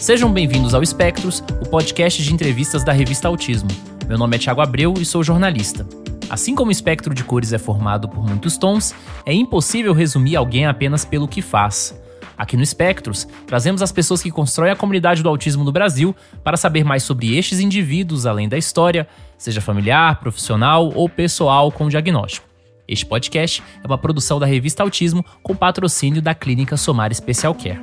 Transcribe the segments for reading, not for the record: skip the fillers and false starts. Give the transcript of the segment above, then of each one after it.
Sejam bem-vindos ao Espectros, o podcast de entrevistas da revista Autismo. Meu nome é Thiago Abreu e sou jornalista. Assim como o espectro de cores é formado por muitos tons, é impossível resumir alguém apenas pelo que faz. Aqui no Espectros, trazemos as pessoas que constroem a comunidade do autismo no Brasil para saber mais sobre estes indivíduos além da história, seja familiar, profissional ou pessoal com diagnóstico. Este podcast é uma produção da revista Autismo com patrocínio da Clínica Somar Special Care.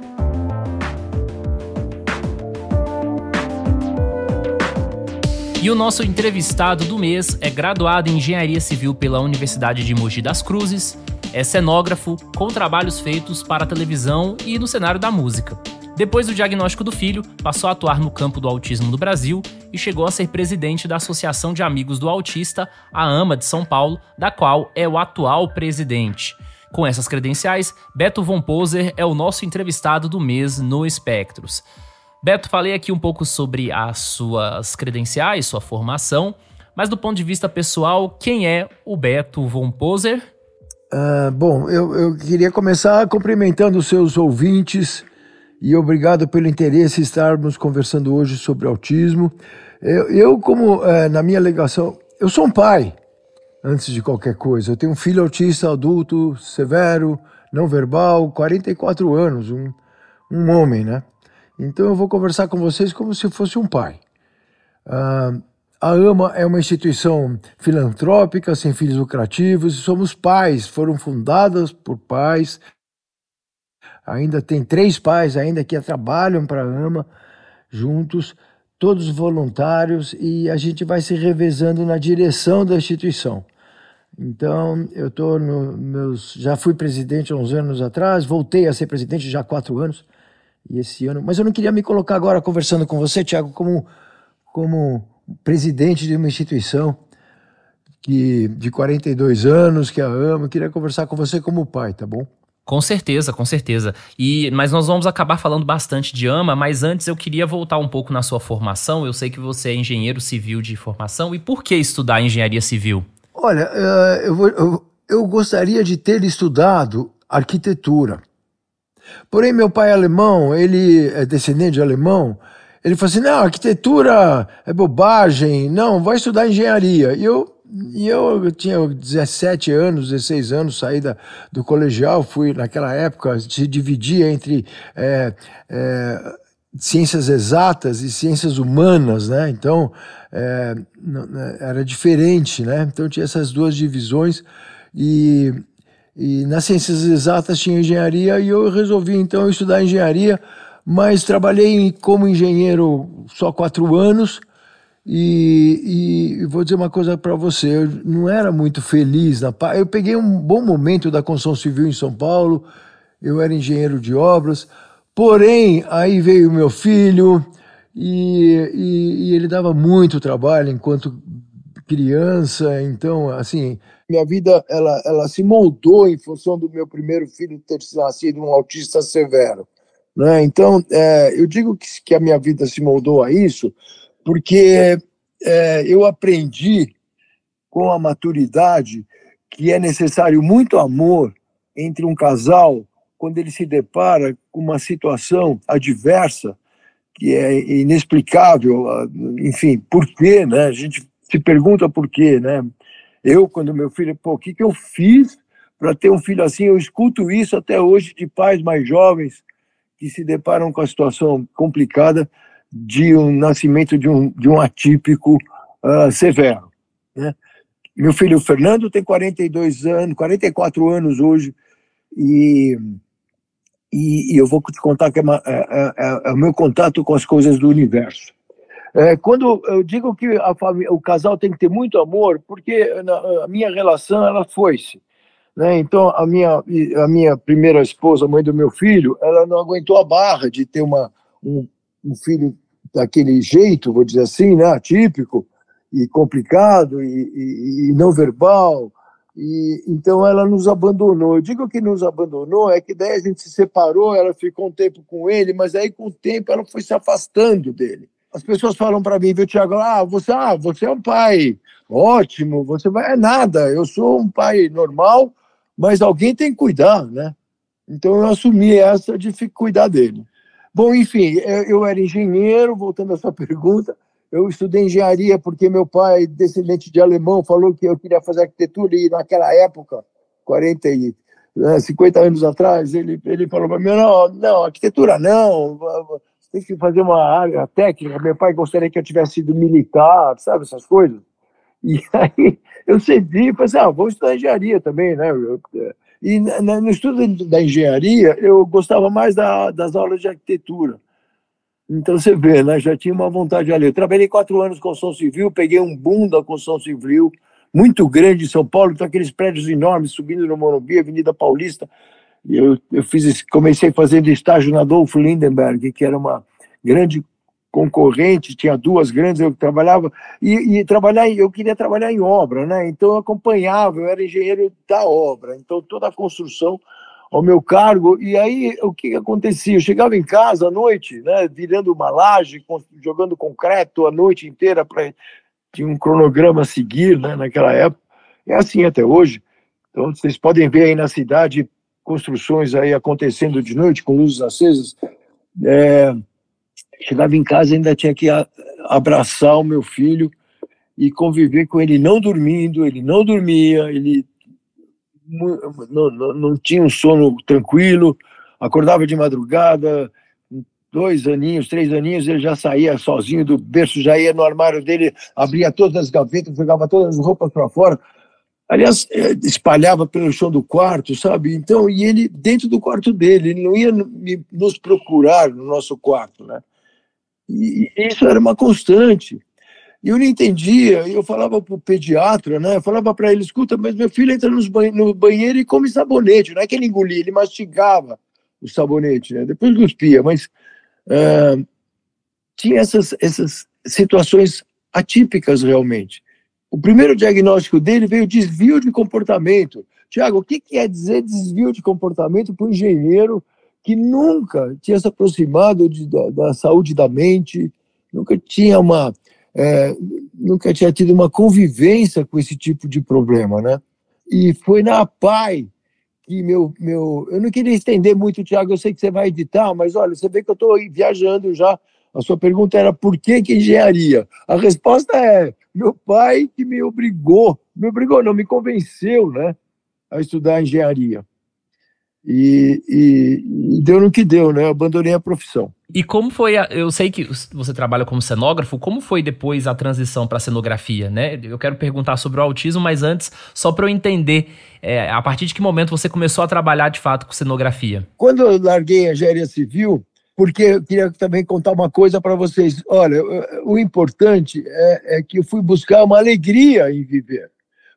E o nosso entrevistado do mês é graduado em Engenharia Civil pela Universidade de Mogi das Cruzes, é cenógrafo com trabalhos feitos para a televisão e no cenário da música. Depois do diagnóstico do filho, passou a atuar no campo do autismo no Brasil e chegou a ser presidente da Associação de Amigos do Autista, a AMA de São Paulo, da qual é o atual presidente. Com essas credenciais, Beto von Poser é o nosso entrevistado do mês no Espectros. Beto, falei aqui um pouco sobre as suas credenciais, sua formação, mas do ponto de vista pessoal, quem é o Beto von Poser? Bom, eu queria começar cumprimentando os seus ouvintes e obrigado pelo interesse em estarmos conversando hoje sobre autismo. Na minha alegação, eu sou um pai, antes de qualquer coisa. Eu tenho um filho autista adulto, severo, não verbal, 44 anos, um homem, né? Então eu vou conversar com vocês como se fosse um pai. A AMA é uma instituição filantrópica, sem fins lucrativos, somos pais, foram fundadas por pais. Ainda tem 3 pais ainda que trabalham para a AMA juntos, todos voluntários, e a gente vai se revezando na direção da instituição. Então, eu estou já fui presidente há uns anos atrás, voltei a ser presidente já há 4 anos, e esse ano, mas eu não queria me colocar agora conversando com você, Thiago, como presidente de uma instituição de 42 anos, que a AMA. Eu queria conversar com você como pai, tá bom? Com certeza, com certeza. Mas nós vamos acabar falando bastante de AMA, mas antes eu queria voltar um pouco na sua formação. Eu sei que você é engenheiro civil de formação. E por que estudar engenharia civil? Olha, eu gostaria de ter estudado arquitetura. Porém, meu pai é alemão, ele é descendente de alemão, ele falou assim, não, arquitetura é bobagem, não, vai estudar engenharia. E eu tinha 17 anos, 16 anos, saí do colegial, naquela época, se dividia entre ciências exatas e ciências humanas, né? Então, era diferente, né? Então tinha essas duas divisões e nas ciências exatas tinha engenharia e eu resolvi então estudar engenharia, mas trabalhei como engenheiro só 4 anos e vou dizer uma coisa para você, eu não era muito feliz. Eu peguei um bom momento da construção civil em São Paulo, eu era engenheiro de obras, porém aí veio meu filho e ele dava muito trabalho enquanto criança, então assim, minha vida ela se moldou em função do meu primeiro filho ter nascido um autista severo, né? Então eu digo que a minha vida se moldou a isso porque eu aprendi com a maturidade que é necessário muito amor entre um casal quando ele se depara com uma situação adversa que é inexplicável, enfim, por quê, né? A gente se pergunta por quê, né? Quando meu filho, o que eu fiz para ter um filho assim? Eu escuto isso até hoje de pais mais jovens que se deparam com a situação complicada de um nascimento de um atípico severo, né? Meu filho Fernando tem 44 anos hoje, e eu vou te contar que é o meu contato com as coisas do universo. Quando eu digo que o casal tem que ter muito amor, porque a minha relação ela foi-se, né? Então a minha primeira esposa, mãe do meu filho, ela não aguentou a barra de ter um filho daquele jeito, vou dizer assim, né? Atípico e complicado e não verbal, e então ela nos abandonou. Eu digo que nos abandonou, é que daí a gente se separou, ela ficou um tempo com ele, mas aí com o tempo ela foi se afastando dele. As pessoas falam para mim, viu, Thiago, você é um pai ótimo, você vai... É nada, eu sou um pai normal, mas alguém tem que cuidar, né? Então eu assumi essa de cuidar dele. Bom, enfim, eu era engenheiro, voltando à sua pergunta, eu estudei engenharia porque meu pai, descendente de alemão, falou que eu queria fazer arquitetura e naquela época, 40 e 50 anos atrás, ele falou para mim, não, não, arquitetura não, você tem que fazer uma área técnica. Meu pai gostaria que eu tivesse sido militar, sabe, essas coisas. E aí eu cedi e falei assim, vou estudar engenharia também, né? E no estudo da engenharia, eu gostava mais das aulas de arquitetura. Então você vê, né? Já tinha uma vontade ali. Eu trabalhei 4 anos com construção civil, peguei um boom da construção civil, muito grande em São Paulo, com aqueles prédios enormes subindo no Morumbi, Avenida Paulista. E comecei fazendo estágio na Adolfo Lindenberg, que era uma grande concorrente, tinha duas grandes, eu trabalhava, eu queria trabalhar em obra, né? Então eu acompanhava, eu era engenheiro da obra, então toda a construção ao meu cargo. E aí o que acontecia? Eu chegava em casa à noite, né, virando uma laje, jogando concreto a noite inteira, tinha um cronograma a seguir, né, naquela época, é assim até hoje. Então vocês podem ver aí na cidade construções aí acontecendo de noite com luzes acesas. Chegava em casa, ainda tinha que abraçar o meu filho e conviver com ele não dormindo, ele não dormia, ele não tinha um sono tranquilo, acordava de madrugada, 2 aninhos, 3 aninhos, ele já saía sozinho do berço, já ia no armário dele, abria todas as gavetas, jogava todas as roupas para fora. Aliás, espalhava pelo chão do quarto, sabe? Então, e ele dentro do quarto dele, ele não ia nos procurar no nosso quarto, né? E isso era uma constante. E eu não entendia, eu falava para o pediatra, né? Eu falava para ele, escuta, mas meu filho entra no banheiro e come sabonete, não é que ele engolia, ele mastigava o sabonete, né? Depois cuspia, mas tinha essas situações atípicas realmente. O primeiro diagnóstico dele veio desvio de comportamento. Tiago, o que quer dizer desvio de comportamento para um engenheiro que nunca tinha se aproximado da saúde da mente, nunca tinha nunca tinha tido uma convivência com esse tipo de problema, né? E foi na APAE que eu não queria estender muito, Tiago, eu sei que você vai editar, mas olha, você vê que eu estou viajando já. A sua pergunta era por que engenharia? A resposta é meu pai que me obrigou não, me convenceu, né, a estudar engenharia. E deu no que deu, né? Eu abandonei a profissão. E como foi, eu sei que você trabalha como cenógrafo, como foi depois a transição para cenografia, né? Eu quero perguntar sobre o autismo, mas antes, só para eu entender, a partir de que momento você começou a trabalhar de fato com cenografia? Quando eu larguei a engenharia civil, porque eu queria também contar uma coisa para vocês. Olha, o importante é que eu fui buscar uma alegria em viver.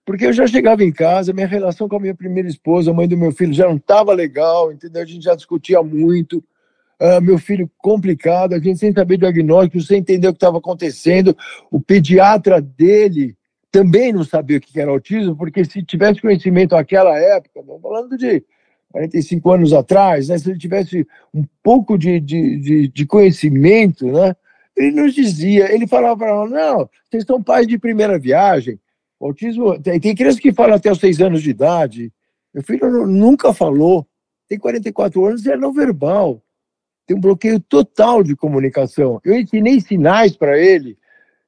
Porque eu já chegava em casa, minha relação com a minha primeira esposa, a mãe do meu filho, já não estava legal, entendeu? A gente já discutia muito. Meu filho complicado, a gente sem saber diagnóstico, sem entender o que estava acontecendo. O pediatra dele também não sabia o que era autismo, porque se tivesse conhecimento naquela época, falando de 45 anos atrás, né, se ele tivesse um pouco de conhecimento, né, ele nos dizia, ele falava para nós, não, vocês são pais de primeira viagem, o autismo, tem crianças que falam até os 6 anos de idade, meu filho nunca falou, tem 44 anos e é não verbal, tem um bloqueio total de comunicação. Eu ensinei sinais para ele,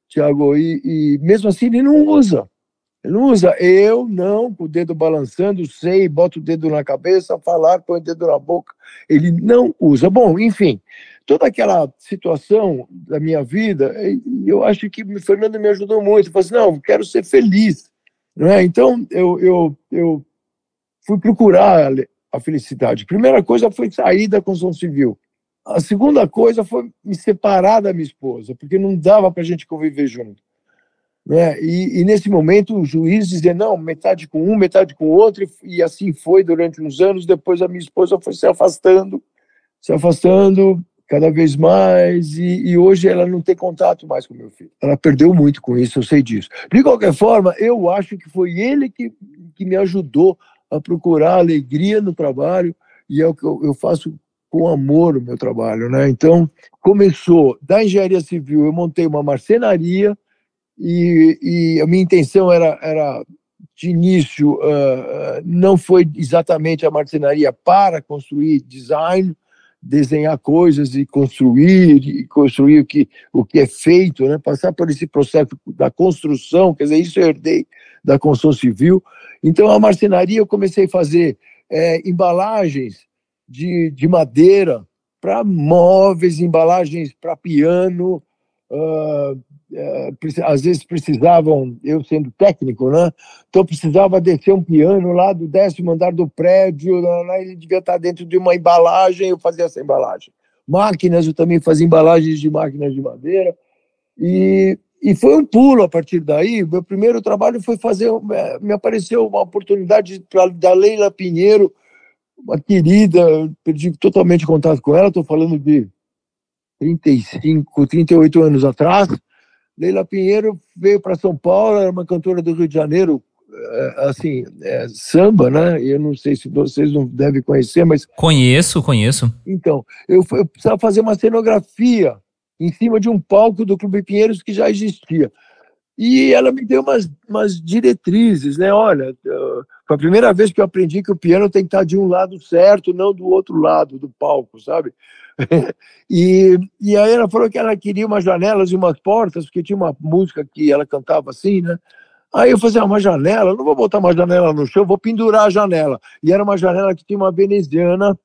Tiago, e mesmo assim ele não usa. Ele não usa. Eu não, com o dedo balançando, sei, boto o dedo na cabeça, falar, põe o dedo na boca. Ele não usa. Bom, enfim, toda aquela situação da minha vida, eu acho que o Fernando me ajudou muito. Ele falou assim, não, quero ser feliz. Não é? Então, eu fui procurar a felicidade. A primeira coisa foi sair da construção civil. A segunda coisa foi me separar da minha esposa, porque não dava para a gente conviver junto. Né? E nesse momento o juiz dizia, não, metade com um, metade com o outro, e assim foi durante uns anos. Depois a minha esposa foi se afastando cada vez mais, e hoje ela não tem contato mais com meu filho. Ela perdeu muito com isso, eu sei disso. De qualquer forma, eu acho que foi ele que me ajudou a procurar alegria no trabalho, e é o que eu faço com amor o meu trabalho, né? Então, começou da engenharia civil, eu montei uma marcenaria, e a minha intenção era de início, não foi exatamente a marcenaria para construir design, desenhar coisas e construir o que é feito, né? Passar por esse processo da construção, quer dizer, isso eu herdei da construção civil. Então, a marcenaria eu comecei a fazer embalagens de madeira para móveis, embalagens para piano, às vezes precisavam, eu sendo técnico, né? Então precisava descer um piano lá do 10º andar do prédio, lá ele devia estar dentro de uma embalagem, eu fazia essa embalagem. Máquinas, eu também fazia embalagens de máquinas de madeira, e foi um pulo a partir daí. Meu primeiro trabalho foi me apareceu uma oportunidade da Leila Pinheiro, uma querida, perdi totalmente contato com ela, estou falando de 35, 38 anos atrás. Leila Pinheiro veio para São Paulo, era uma cantora do Rio de Janeiro, assim, samba, né? Eu não sei se vocês não devem conhecer, mas... Conheço. Então, eu precisava fazer uma cenografia em cima de um palco do Clube Pinheiros que já existia. E ela me deu umas diretrizes, né? Olha, foi a primeira vez que eu aprendi que o piano tem que estar de um lado certo, não do outro lado do palco, sabe? E aí ela falou que ela queria umas janelas e umas portas, porque tinha uma música que ela cantava assim, né? Aí eu falei, uma janela, não vou botar uma janela no chão, vou pendurar a janela. E era uma janela que tinha uma veneziana,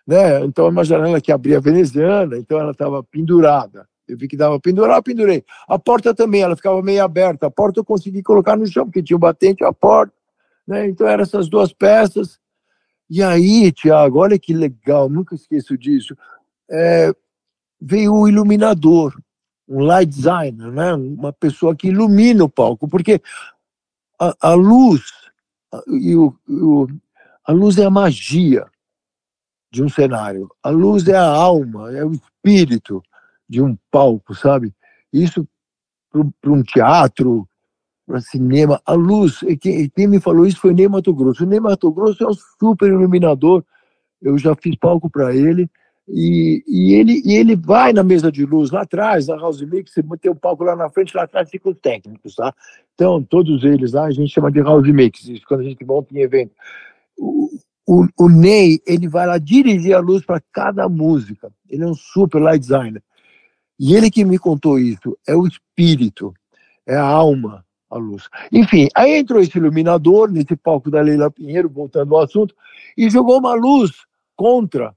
né? Então, uma janela que abria veneziana, então ela estava pendurada. Eu vi que dava para pendurar, eu pendurei. A porta também, ela ficava meio aberta. A porta eu consegui colocar no chão, porque tinha o batente, a porta, né? Então, eram essas duas peças. E aí, Tiago, olha que legal, nunca esqueço disso. Veio o iluminador, um light designer, né? Uma pessoa que ilumina o palco, porque a luz, a luz é a magia de um cenário. A luz é a alma, é o espírito de um palco, sabe? Isso para um teatro, para cinema. A luz, quem me falou isso foi o Ney Matogrosso. O Ney Matogrosso é um super iluminador. Eu já fiz palco para ele. E ele vai na mesa de luz lá atrás, na House Mix, você tem o palco lá na frente, lá atrás ficam os técnicos, tá? Então, todos eles lá, a gente chama de House Mix, isso quando a gente monta em evento. O Ney, ele vai lá dirigir a luz para cada música. Ele é um super light designer. E ele que me contou isso, é o espírito, é a alma, a luz. Enfim, aí entrou esse iluminador nesse palco da Leila Pinheiro, voltando ao assunto, e jogou uma luz contra,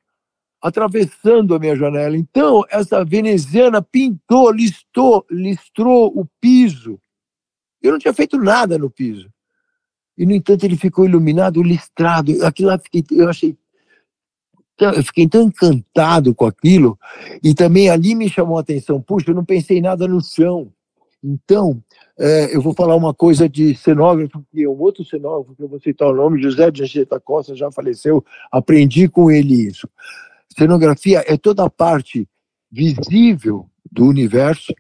atravessando a minha janela. Então, essa veneziana pintou, listrou o piso. Eu não tinha feito nada no piso. E, no entanto, ele ficou iluminado, listrado. Aquilo lá, eu fiquei tão encantado com aquilo. E também ali me chamou a atenção. Puxa, eu não pensei nada no chão. Então, eu vou falar uma coisa de cenógrafo, que é um outro cenógrafo, que eu vou citar o nome, José de Anchieta Costa, já faleceu. Aprendi com ele isso. Cenografia é toda a parte visível do universo,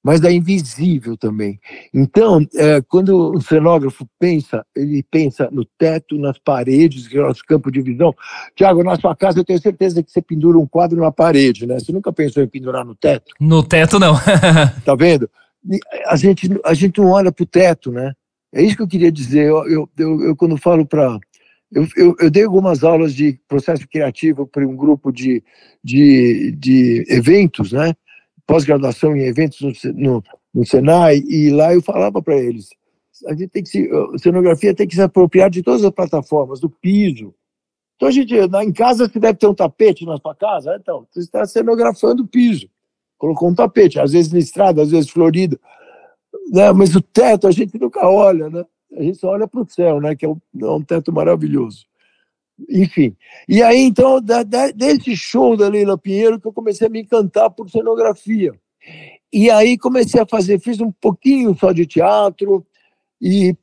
mas da invisível também. Então, quando o cenógrafo pensa, ele pensa no teto, nas paredes, que é o nosso campo de visão. Tiago, na sua casa eu tenho certeza que você pendura um quadro na parede, né? Você nunca pensou em pendurar no teto? No teto, não. Tá vendo? A gente não olha para o teto, né? É isso que eu queria dizer. Eu quando falo para... Eu dei algumas aulas de processo criativo para um grupo de eventos, né? Pós-graduação em eventos no Senai, e lá eu falava para eles, a cenografia tem que se apropriar de todas as plataformas, do piso. Então, em casa você deve ter um tapete na sua casa, então, você está cenografando o piso. Colocou um tapete, às vezes listrado, às vezes florido, né? Mas o teto a gente nunca olha, né? A gente só olha para o céu, né? Que é um teto maravilhoso. Enfim. E aí, então, desse show da Leila Pinheiro que eu comecei a me encantar por cenografia. E aí comecei a fiz um pouquinho só de teatro,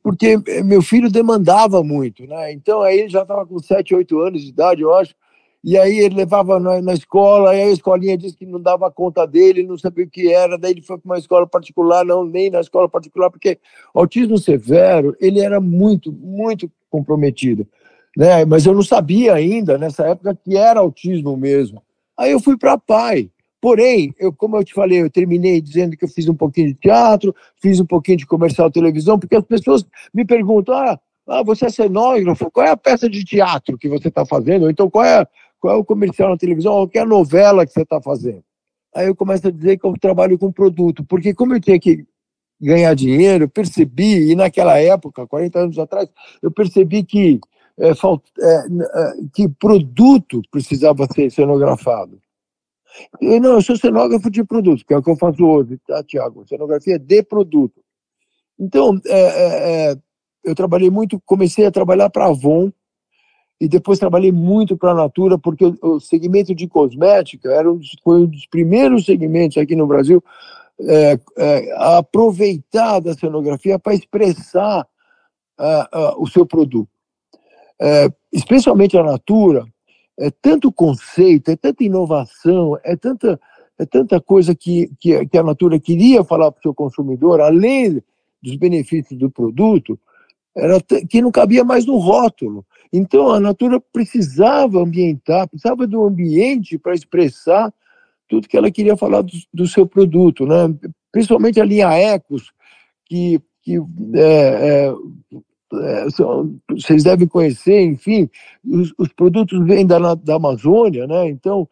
porque meu filho demandava muito, né? Então, aí ele já estava com 7, 8 anos de idade, eu acho. E aí ele levava na escola, aí a escolinha disse que não dava conta dele, não sabia o que era, daí ele foi para uma escola particular, não, nem na escola particular, porque autismo severo, ele era muito, muito comprometido, né? Mas eu não sabia ainda, nessa época, que era autismo mesmo. Aí eu fui para PAI. Porém, como eu te falei, eu terminei dizendo que eu fiz um pouquinho de teatro, fiz um pouquinho de comercial televisão, porque as pessoas me perguntam, você é cenógrafo, qual é a peça de teatro que você está fazendo? Ou então, qual qual é o comercial na televisão, qual é a novela que você está fazendo. Aí eu começo a dizer que eu trabalho com produto, porque como eu tinha que ganhar dinheiro, eu percebi, e naquela época, 40 anos atrás, eu percebi que produto precisava ser cenografado. Eu sou cenógrafo de produto, que é o que eu faço hoje, tá, Tiago? Cenografia de produto. Então, eu trabalhei muito, comecei a trabalhar para a Avon, e depois trabalhei muito para a Natura, porque o segmento de cosmética foi um dos primeiros segmentos aqui no Brasil a aproveitar da cenografia para expressar o seu produto. Especialmente a Natura, é tanto conceito, é tanta inovação, é tanta coisa que a Natura queria falar para o seu consumidor, além dos benefícios do produto, que não cabia mais no rótulo. Então, a Natura precisava ambientar, precisava do ambiente para expressar tudo que ela queria falar do seu produto, né? Principalmente a linha Ecos, que vocês devem conhecer, enfim, os produtos vêm da Amazônia, né? Então,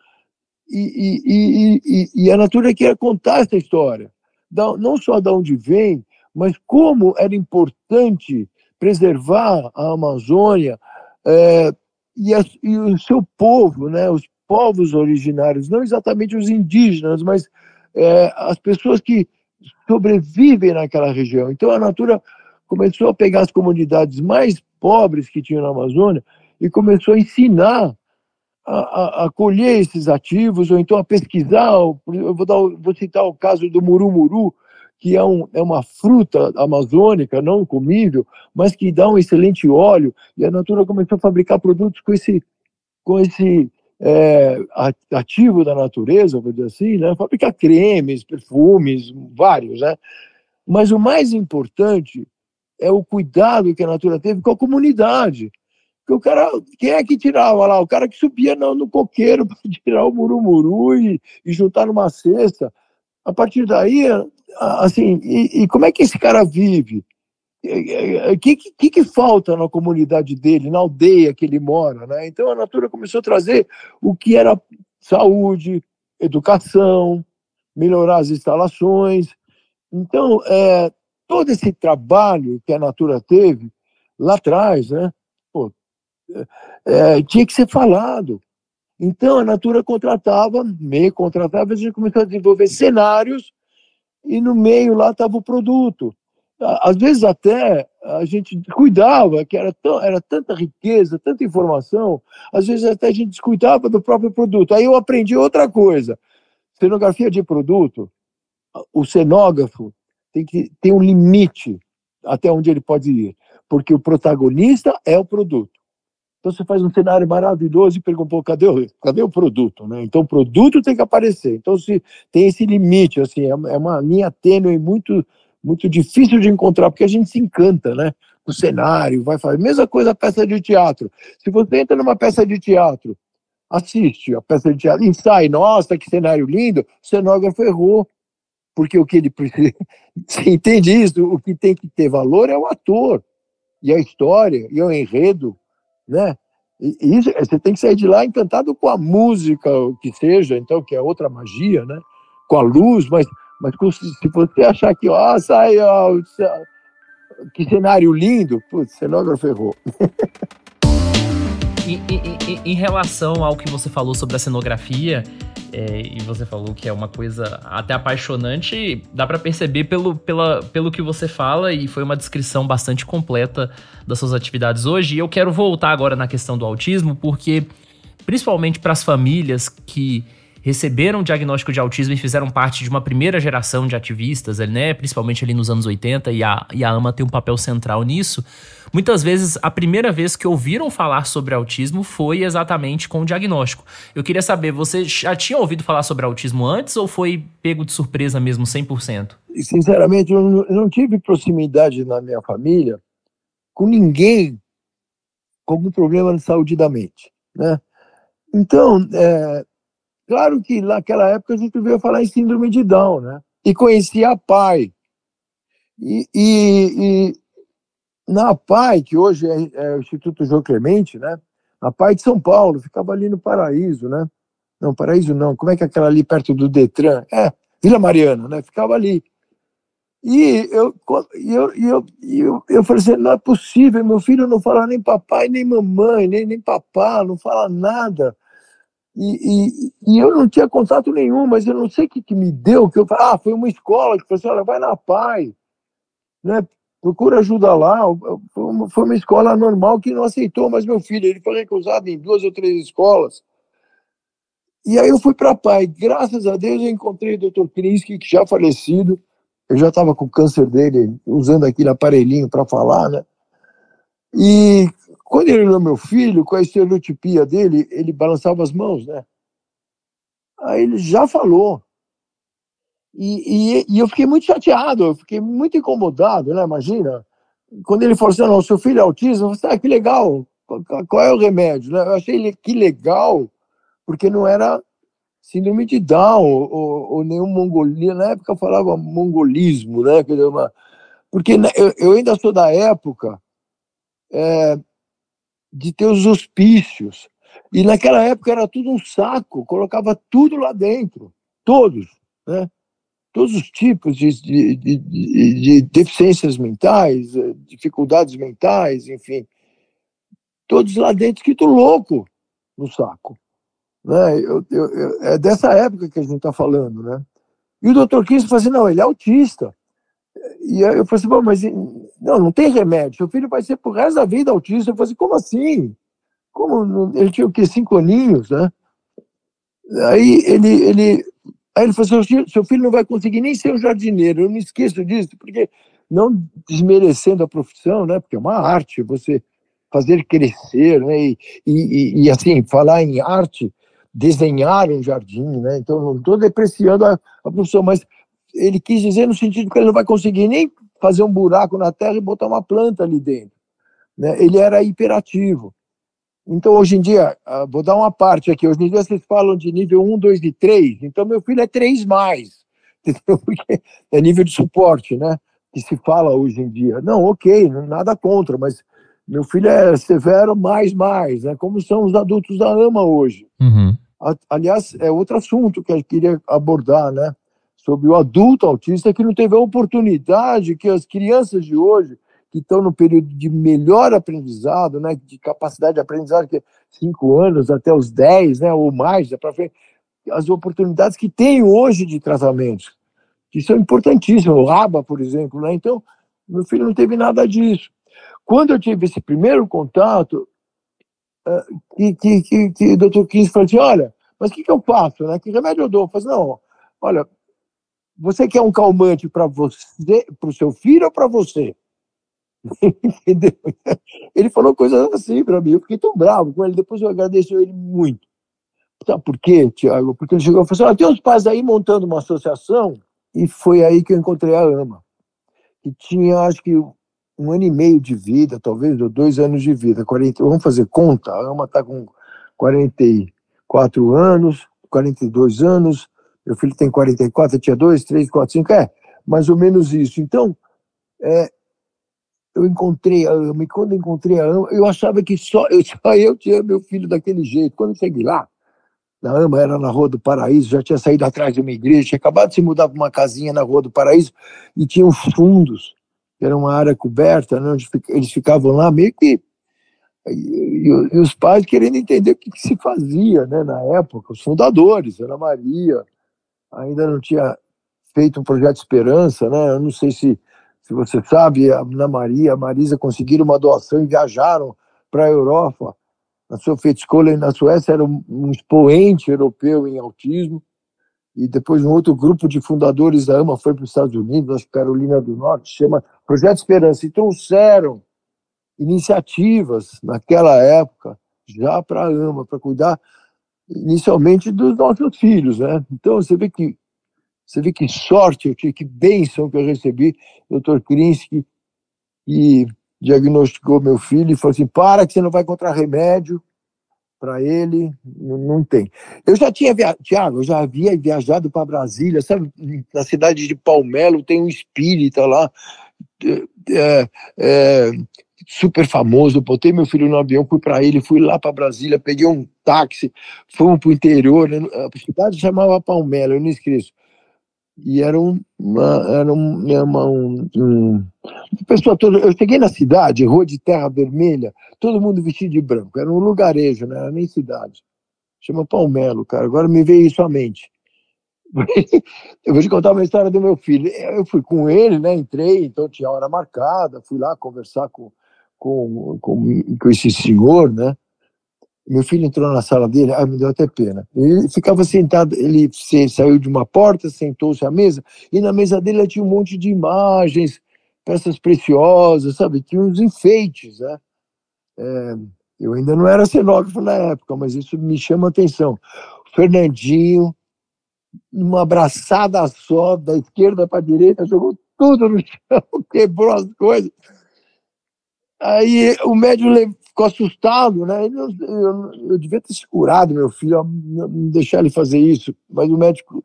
e a Natura queria contar essa história, não só de onde vem, mas como era importante preservar a Amazônia e o seu povo, né? Os povos originários, não exatamente os indígenas, mas as pessoas que sobrevivem naquela região. Então a Natura começou a pegar as comunidades mais pobres que tinham na Amazônia e começou a ensinar a colher esses ativos, ou então a pesquisar. Eu vou citar o caso do murumuru, que é uma fruta amazônica, não comível, mas que dá um excelente óleo, e a Natura começou a fabricar produtos com esse ativo da natureza, vou dizer assim, né? Fabricar cremes, perfumes, vários, né? Mas o mais importante é o cuidado que a Natura teve com a comunidade. Porque o cara, quem é que tirava lá? O cara que subia no coqueiro para tirar o murumuru e juntar numa cesta. A partir daí, assim, e como é que esse cara vive? O que falta na comunidade dele, na aldeia que ele mora, né? Então a Natura começou a trazer o que era saúde, educação, melhorar as instalações. Então, todo esse trabalho que a Natura teve lá atrás, né? Pô, tinha que ser falado. Então a Natura me contratava, a gente começou a desenvolver cenários e no meio lá estava o produto. Às vezes até a gente cuidava, que era tanta riqueza, tanta informação, às vezes até a gente descuidava do próprio produto. Aí eu aprendi outra coisa. Cenografia de produto, o cenógrafo tem um limite até onde ele pode ir, porque o protagonista é o produto. Então você faz um cenário maravilhoso e pergunta, cadê o produto? Né? Então o produto tem que aparecer. Então se tem esse limite, assim, é uma linha tênue muito, muito difícil de encontrar, porque a gente se encanta, né? O cenário, vai fazer. Mesma coisa a peça de teatro. Se você entra numa peça de teatro, assiste a peça de teatro e sai, nossa, que cenário lindo, o cenógrafo errou. Porque o que ele precisa. Você entende isso? O que tem que ter valor é o ator, e a história, e o enredo, né? E isso, você tem que sair de lá encantado com a música, o que seja, então, que é outra magia, né? Com a luz, mas se você achar que, que cenário lindo, putz, cenógrafo errou. Em relação ao que você falou sobre a cenografia, e você falou que é uma coisa até apaixonante, dá para perceber pelo que você fala, e foi uma descrição bastante completa das suas atividades hoje. E eu quero voltar agora na questão do autismo, porque principalmente para as famílias que receberam o diagnóstico de autismo e fizeram parte de uma primeira geração de ativistas, né, principalmente ali nos anos 80, e a AMA tem um papel central nisso. Muitas vezes, a primeira vez que ouviram falar sobre autismo foi exatamente com o diagnóstico. Eu queria saber, você já tinha ouvido falar sobre autismo antes ou foi pego de surpresa mesmo, 100%? Sinceramente, eu não tive proximidade na minha família com ninguém com algum problema de saúde da mente, né? Então, claro que naquela época a gente veio falar em síndrome de Down, né? E conhecia a PAI. E na PAI, que hoje é o Instituto João Clemente, né? A PAI de São Paulo, ficava ali no Paraíso, né? Não, Paraíso não, como é que é aquela ali perto do Detran? Vila Mariana, né? Ficava ali. E eu falei assim, não é possível, meu filho não fala nem papai, nem mamãe, nem papá, não fala nada. E eu não tinha contato nenhum, mas eu não sei o que me deu, que eu falei, foi uma escola que falou assim, olha, vai na PAI, né? Procura ajuda lá. Foi uma escola normal que não aceitou mais meu filho, ele foi recusado em 2 ou 3 escolas. E aí eu fui para a PAI, graças a Deus eu encontrei o Dr. Krinsky, que já falecido, eu já estava com o câncer dele, usando aquele aparelhinho para falar, né? E quando ele olhou meu filho, com a estereotipia dele, ele balançava as mãos, né? Aí ele já falou. E eu fiquei muito chateado, eu fiquei muito incomodado, né? Imagina. Quando ele falou assim, não, seu filho é autista, eu falei, que legal, qual é o remédio? Né? Eu achei que legal, porque não era síndrome de Down ou nenhum mongolismo, na época eu falava mongolismo, né? Porque eu ainda sou da época de ter os hospícios, e naquela época era tudo um saco, colocava tudo lá dentro, todos, né? Todos os tipos de deficiências mentais, dificuldades mentais, enfim, todos lá dentro, escrito louco no saco. Né? É dessa época que a gente está falando. Né? E o doutor Kiss falou assim, não, ele é autista. E aí eu falei assim, bom, mas não tem remédio, seu filho vai ser pro resto da vida autista. Eu falei assim, como assim? Como? Ele tinha o quê? 5 aninhos, né? Aí ele falou assim, seu filho não vai conseguir nem ser um jardineiro. Eu não esqueço disso, porque não desmerecendo a profissão, né? Porque é uma arte, você fazer crescer, né? E assim, falar em arte, desenhar um jardim, né? Então, não estou depreciando a profissão, mas ele quis dizer no sentido que ele não vai conseguir nem fazer um buraco na terra e botar uma planta ali dentro, né? Ele era hiperativo. Então, hoje em dia, vou dar uma parte aqui, hoje em dia vocês falam de nível 1, 2 e 3, então meu filho é 3 mais, entendeu? Porque é nível de suporte, né? Que se fala hoje em dia. Não, ok, nada contra, mas meu filho é severo mais, né? Como são os adultos da AMA hoje. Uhum. Aliás, é outro assunto que eu queria abordar, né? Sobre o adulto autista que não teve a oportunidade que as crianças de hoje que estão no período de melhor aprendizado, né, de capacidade de aprendizado, que é 5 anos até os 10, né, ou mais, para frente, as oportunidades que tem hoje de tratamento, que são importantíssimas, o RABA, por exemplo, né? Então, meu filho não teve nada disso. Quando eu tive esse primeiro contato, que o Dr. Kinsey falou assim, olha, mas o que eu faço, né? Que remédio eu dou? Eu falei assim, não, olha, você quer um calmante para você, para o seu filho ou para você? Entendeu? Ele falou coisas assim para mim, eu fiquei tão bravo com ele, depois eu agradeço ele muito. Sabe por quê, Tiago? Porque ele chegou e falou assim, tem uns pais aí montando uma associação, e foi aí que eu encontrei a AMA, que tinha, acho que, 1 ano e meio de vida, talvez, ou 2 anos de vida. Vamos fazer conta, a AMA está com 44 anos, 42 anos, meu filho tem 44, eu tinha 2, 3, 4, 5, mais ou menos isso. Então, eu encontrei a AMA, e quando eu encontrei a AMA, eu achava que só eu tinha meu filho daquele jeito. Quando eu cheguei lá, a AMA era na Rua do Paraíso, já tinha saído atrás de uma igreja, tinha acabado de se mudar para uma casinha na Rua do Paraíso, e tinha os fundos, que era uma área coberta, né, onde eles ficavam lá, meio que. E os pais querendo entender o que se fazia, né, na época, os fundadores, Ana Maria, ainda não tinha feito um projeto Esperança, né? Eu não sei se você sabe, a Ana Maria, a Marisa conseguiram uma doação e viajaram para a Europa. A Sofia Scholen, na Suécia, era um expoente europeu em autismo. E depois um outro grupo de fundadores da AMA foi para os Estados Unidos, acho que Carolina do Norte, chama Projeto Esperança. E trouxeram iniciativas naquela época já para a AMA, para cuidar inicialmente dos nossos filhos, né? Então você vê que sorte eu tive, que bênção que eu recebi, Dr. Krinsky, que diagnosticou meu filho e falou assim, para que você não vai encontrar remédio para ele, não tem. Eu já tinha, Tiago, eu já havia viajado para Brasília, sabe, na cidade de Palmelo tem um espírita lá, super famoso, eu botei meu filho no avião, fui para ele, fui lá para Brasília, peguei um táxi, fomos para o interior, né? A cidade chamava Palmelo, eu não esqueço. E uma pessoa toda. Eu cheguei na cidade, rua de terra vermelha, todo mundo vestido de branco. Era um lugarejo, não era nem cidade. Chama Palmelo, cara. Agora me veio isso à mente. Eu vou te contar uma história do meu filho. Eu fui com ele, né? Entrei, então tinha hora marcada, fui lá conversar com esse senhor, né? Meu filho entrou na sala dele, me deu até pena. Ele ficava sentado, ele saiu de uma porta, sentou-se à mesa, e na mesa dele tinha um monte de imagens, peças preciosas, sabe? Tinha uns enfeites, né? Eu ainda não era cenógrafo na época, mas isso me chama a atenção. O Fernandinho, uma abraçada só, da esquerda para a direita, jogou tudo no chão, quebrou as coisas. Aí o médico ficou assustado, né? Eu devia ter segurado meu filho, não deixar ele fazer isso, mas o médico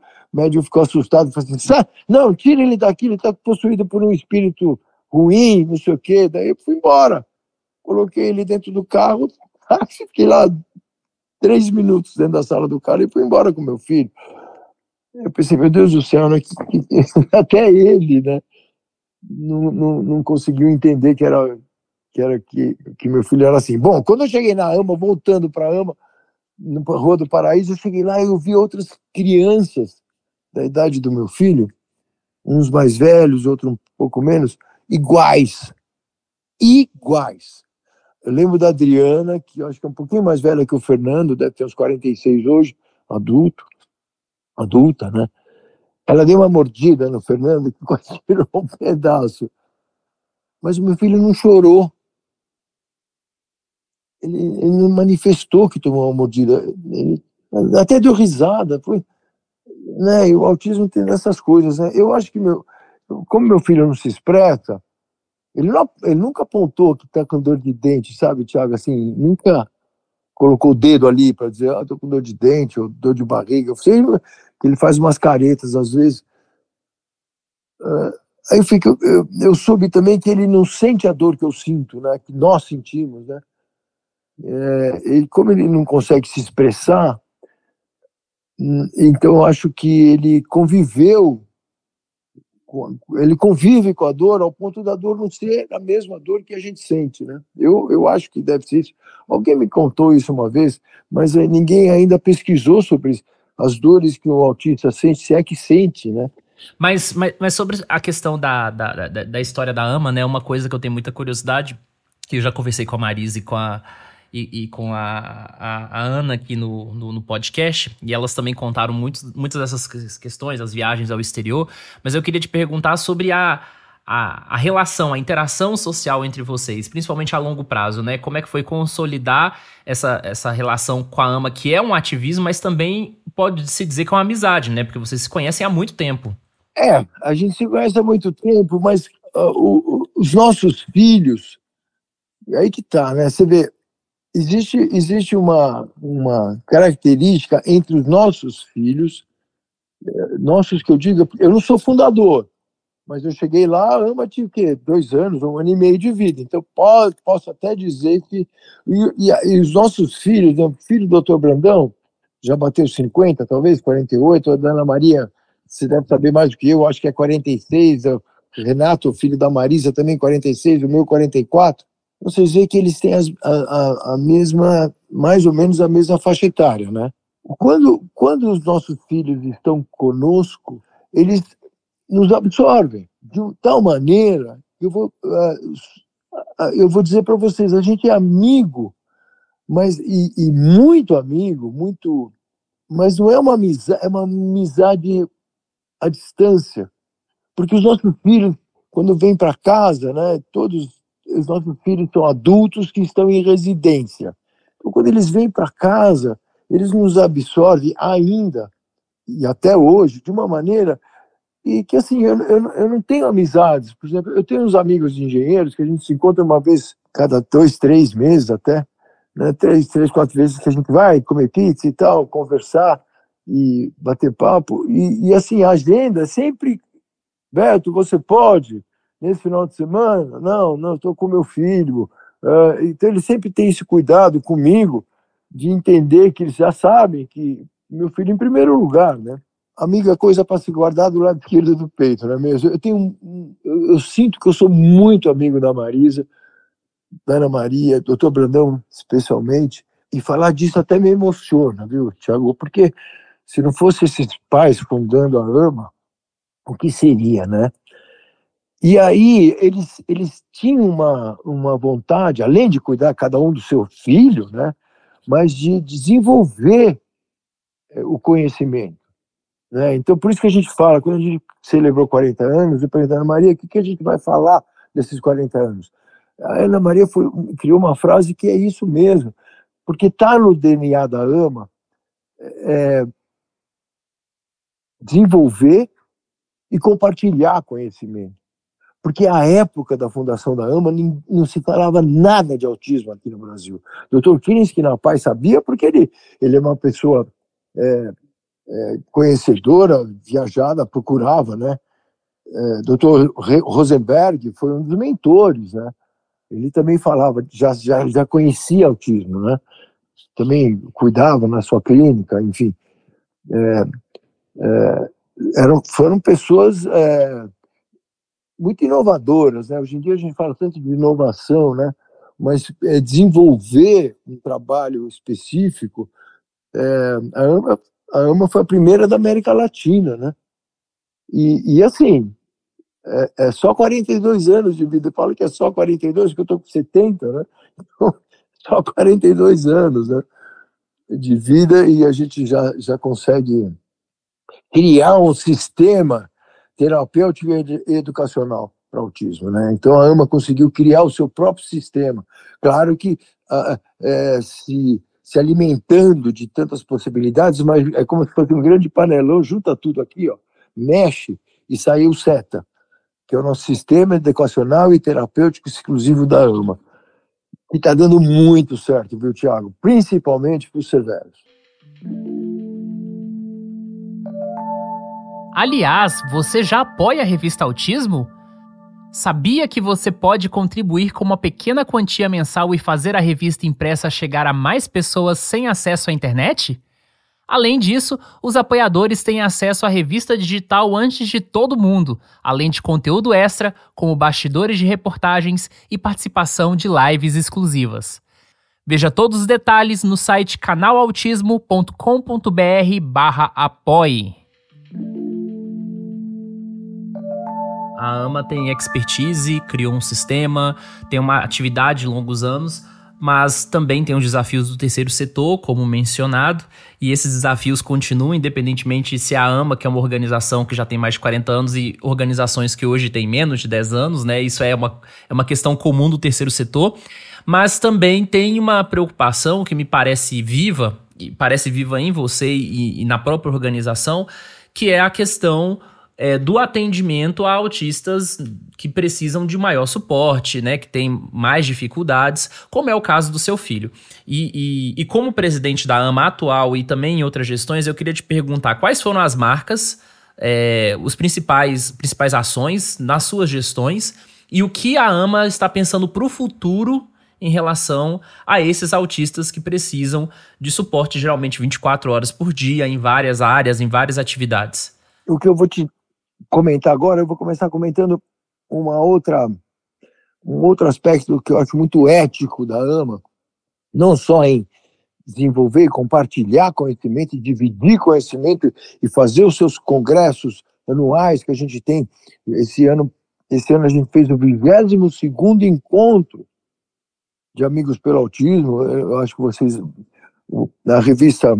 ficou assustado, falou assim: não, tira ele daqui, ele está possuído por um espírito ruim, não sei o quê. Daí eu fui embora, coloquei ele dentro do carro, fiquei lá 3 minutos dentro da sala do carro e fui embora com meu filho. Eu pensei, meu Deus do céu, né? Até ele, né? Não conseguiu entender que meu filho era assim. Bom, quando eu cheguei na AMA, voltando para a AMA, na Rua do Paraíso, eu cheguei lá e eu vi outras crianças da idade do meu filho, uns mais velhos, outros um pouco menos, iguais. Eu lembro da Adriana, que eu acho que é um pouquinho mais velha que o Fernando, deve ter uns 46 hoje, adulta, né? Ela deu uma mordida no Fernando que quase tirou um pedaço. Mas o meu filho não chorou. Ele não manifestou que tomou uma mordida. Ele até deu risada. Foi, né? E o autismo tem essas coisas, né? Eu acho que, como meu filho não se expressa, ele nunca apontou que está com dor de dente, sabe, Thiago? Assim, nunca colocou o dedo ali para dizer, estou com dor de dente ou dor de barriga. Eu sei que ele faz umas caretas às vezes. Aí eu soube também que ele não sente a dor que eu sinto, né? Que nós sentimos, né? Como ele não consegue se expressar, então eu acho que ele convive com a dor ao ponto da dor não ser a mesma dor que a gente sente, né? Eu acho que deve ser isso. Alguém me contou isso uma vez, mas ninguém ainda pesquisou sobre as dores que o autista sente, se é que sente, né? Mas sobre a questão da história da AMA, né? Uma coisa que eu tenho muita curiosidade, que eu já conversei com a Marisa e com a Ana aqui no podcast, e elas também contaram muitas dessas questões, as viagens ao exterior, mas eu queria te perguntar sobre a relação, a interação social entre vocês, principalmente a longo prazo, né? Como é que foi consolidar essa relação com a AMA, que é um ativismo, mas também pode-se dizer que é uma amizade, né? Porque vocês se conhecem há muito tempo. A gente se conhece há muito tempo, mas os nossos filhos, aí que tá, né? Você vê, existe uma característica entre os nossos filhos, nossos que eu digo, eu não sou fundador, mas eu cheguei lá, a AMA tinha o quê? 2 anos, 1 ano e meio de vida. Então posso até dizer que... E os nossos filhos, né? O filho do Dr. Brandão, já bateu 50, talvez, 48, a da Ana Maria, você deve saber mais do que eu, acho que é 46, o Renato, o filho da Marisa, também 46, o meu 44. Vocês veem que eles têm a mesma, mais ou menos a mesma faixa etária, né? Quando os nossos filhos estão conosco, eles nos absorvem de tal maneira que eu vou dizer para vocês, a gente é amigo, mas e muito amigo, muito, mas não é uma amizade, é uma amizade à distância, porque os nossos filhos, quando vêm para casa, né, todos os nossos filhos são adultos que estão em residência. Então, quando eles vêm para casa, eles nos absorvem ainda, e até hoje, de uma maneira e que, assim, eu não tenho amizades. Por exemplo, eu tenho uns amigos de engenheiros que a gente se encontra uma vez cada 2, 3 meses até, né? 3, 4 vezes que a gente vai comer pizza e tal, conversar e bater papo. E assim, a agenda é sempre, Beto, você pode? nesse final de semana? Não, estou com meu filho. Então, ele sempre tem esse cuidado comigo de entender que eles já sabem que meu filho em primeiro lugar, né? Amigo é coisa para se guardar do lado esquerdo do peito, não é mesmo? Eu sinto que eu sou muito amigo da Marisa, da Ana Maria, doutor Brandão especialmente, e falar disso até me emociona, viu, Tiago? Porque se não fosse esses pais fundando a AMA, o que seria, né? E aí eles tinham uma vontade, além de cuidar cada um do seu filho, né? Mas de desenvolver o conhecimento. Né? Então, por isso que a gente fala, quando a gente celebrou 40 anos, eu perguntei a Ana Maria, o que a gente vai falar desses 40 anos? A Ana Maria criou uma frase que é isso mesmo, porque está no DNA da AMA desenvolver e compartilhar conhecimento. Porque à época da fundação da AMA não se falava nada de autismo aqui no Brasil. O Dr. Kinsky na Paz sabia porque ele é uma pessoa conhecedora, viajada, procurava, né? Dr. Rosenberg foi um dos mentores, né? Ele também falava, já conhecia autismo, né? Também cuidava na sua clínica, enfim. Foram pessoas muito inovadoras, né? Hoje em dia a gente fala tanto de inovação, né? Mas desenvolver um trabalho específico, a AMA foi a primeira da América Latina, né? E assim, é só 42 anos de vida. Eu falo que é só 42, porque eu estou com 70, né? Então, só 42 anos, né, de vida, e a gente já consegue criar um sistema terapêutico e educacional para autismo, né? Então a AMA conseguiu criar o seu próprio sistema. Claro que se alimentando de tantas possibilidades, mas é como se fosse um grande panelão, junta tudo aqui, ó, mexe e saiu SETA, que é o nosso sistema educacional e terapêutico exclusivo da AMA. E está dando muito certo, viu, Tiago? Principalmente para os severos. Aliás, você já apoia a revista Autismo? Sabia que você pode contribuir com uma pequena quantia mensal e fazer a revista impressa chegar a mais pessoas sem acesso à internet? Além disso, os apoiadores têm acesso à revista digital antes de todo mundo, além de conteúdo extra, como bastidores de reportagens e participação de lives exclusivas. Veja todos os detalhes no site canalautismo.com.br/apoie. A AMA tem expertise, criou um sistema, tem uma atividade de longos anos, mas também tem os desafios do terceiro setor, como mencionado, e esses desafios continuam, independentemente se a AMA, que é uma organização que já tem mais de 40 anos, e organizações que hoje têm menos de 10 anos, né? Isso é uma questão comum do terceiro setor, mas também tem uma preocupação que me parece viva, e parece viva em você e na própria organização, que é a questão do atendimento a autistas que precisam de maior suporte, né, que têm mais dificuldades, como é o caso do seu filho. E como presidente da AMA atual e também em outras gestões, eu queria te perguntar quais foram as marcas, os principais ações nas suas gestões e o que a AMA está pensando para o futuro em relação a esses autistas que precisam de suporte geralmente 24 horas por dia, em várias áreas, em várias atividades. O que eu vou te comentar agora, eu vou começar comentando um outro aspecto que eu acho muito ético da AMA, não só em desenvolver e compartilhar conhecimento e dividir conhecimento e fazer os seus congressos anuais que a gente tem. Esse ano a gente fez o 22º encontro de Amigos pelo Autismo. Eu acho que vocês, na revista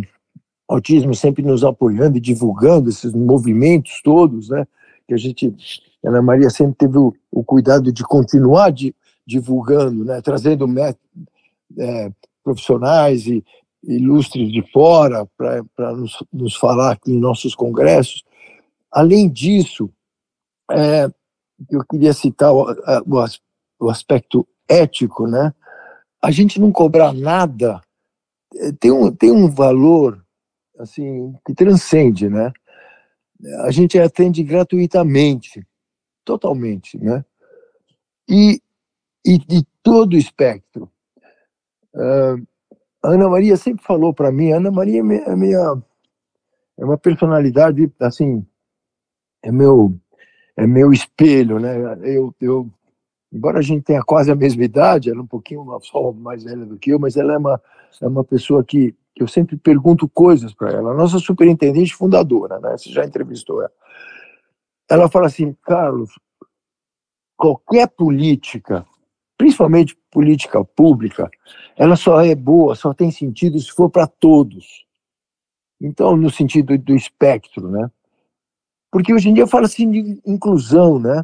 Autismo, sempre nos apoiando e divulgando esses movimentos todos, né? Que a Ana Maria sempre teve o cuidado de continuar divulgando, né? Trazendo profissionais e ilustres de fora para nos falar aqui em nossos congressos. Além disso, eu queria citar o aspecto ético, né? A gente não cobrar nada tem um valor assim que transcende, né? A gente atende gratuitamente, totalmente, né? e, e de todo o espectro. A Ana Maria sempre falou para mim, a Ana Maria é uma personalidade, assim, é meu, é meu espelho, né? Embora a gente tenha quase a mesma idade, ela é um pouquinho só mais velha do que eu, mas ela é uma pessoa que eu sempre pergunto coisas para ela. A nossa superintendente fundadora, né? Você já entrevistou ela. Ela fala assim, Carlos, qualquer política, principalmente política pública, ela só é boa, só tem sentido se for para todos. Então, no sentido do espectro, né? Porque hoje em dia fala-se de inclusão, né?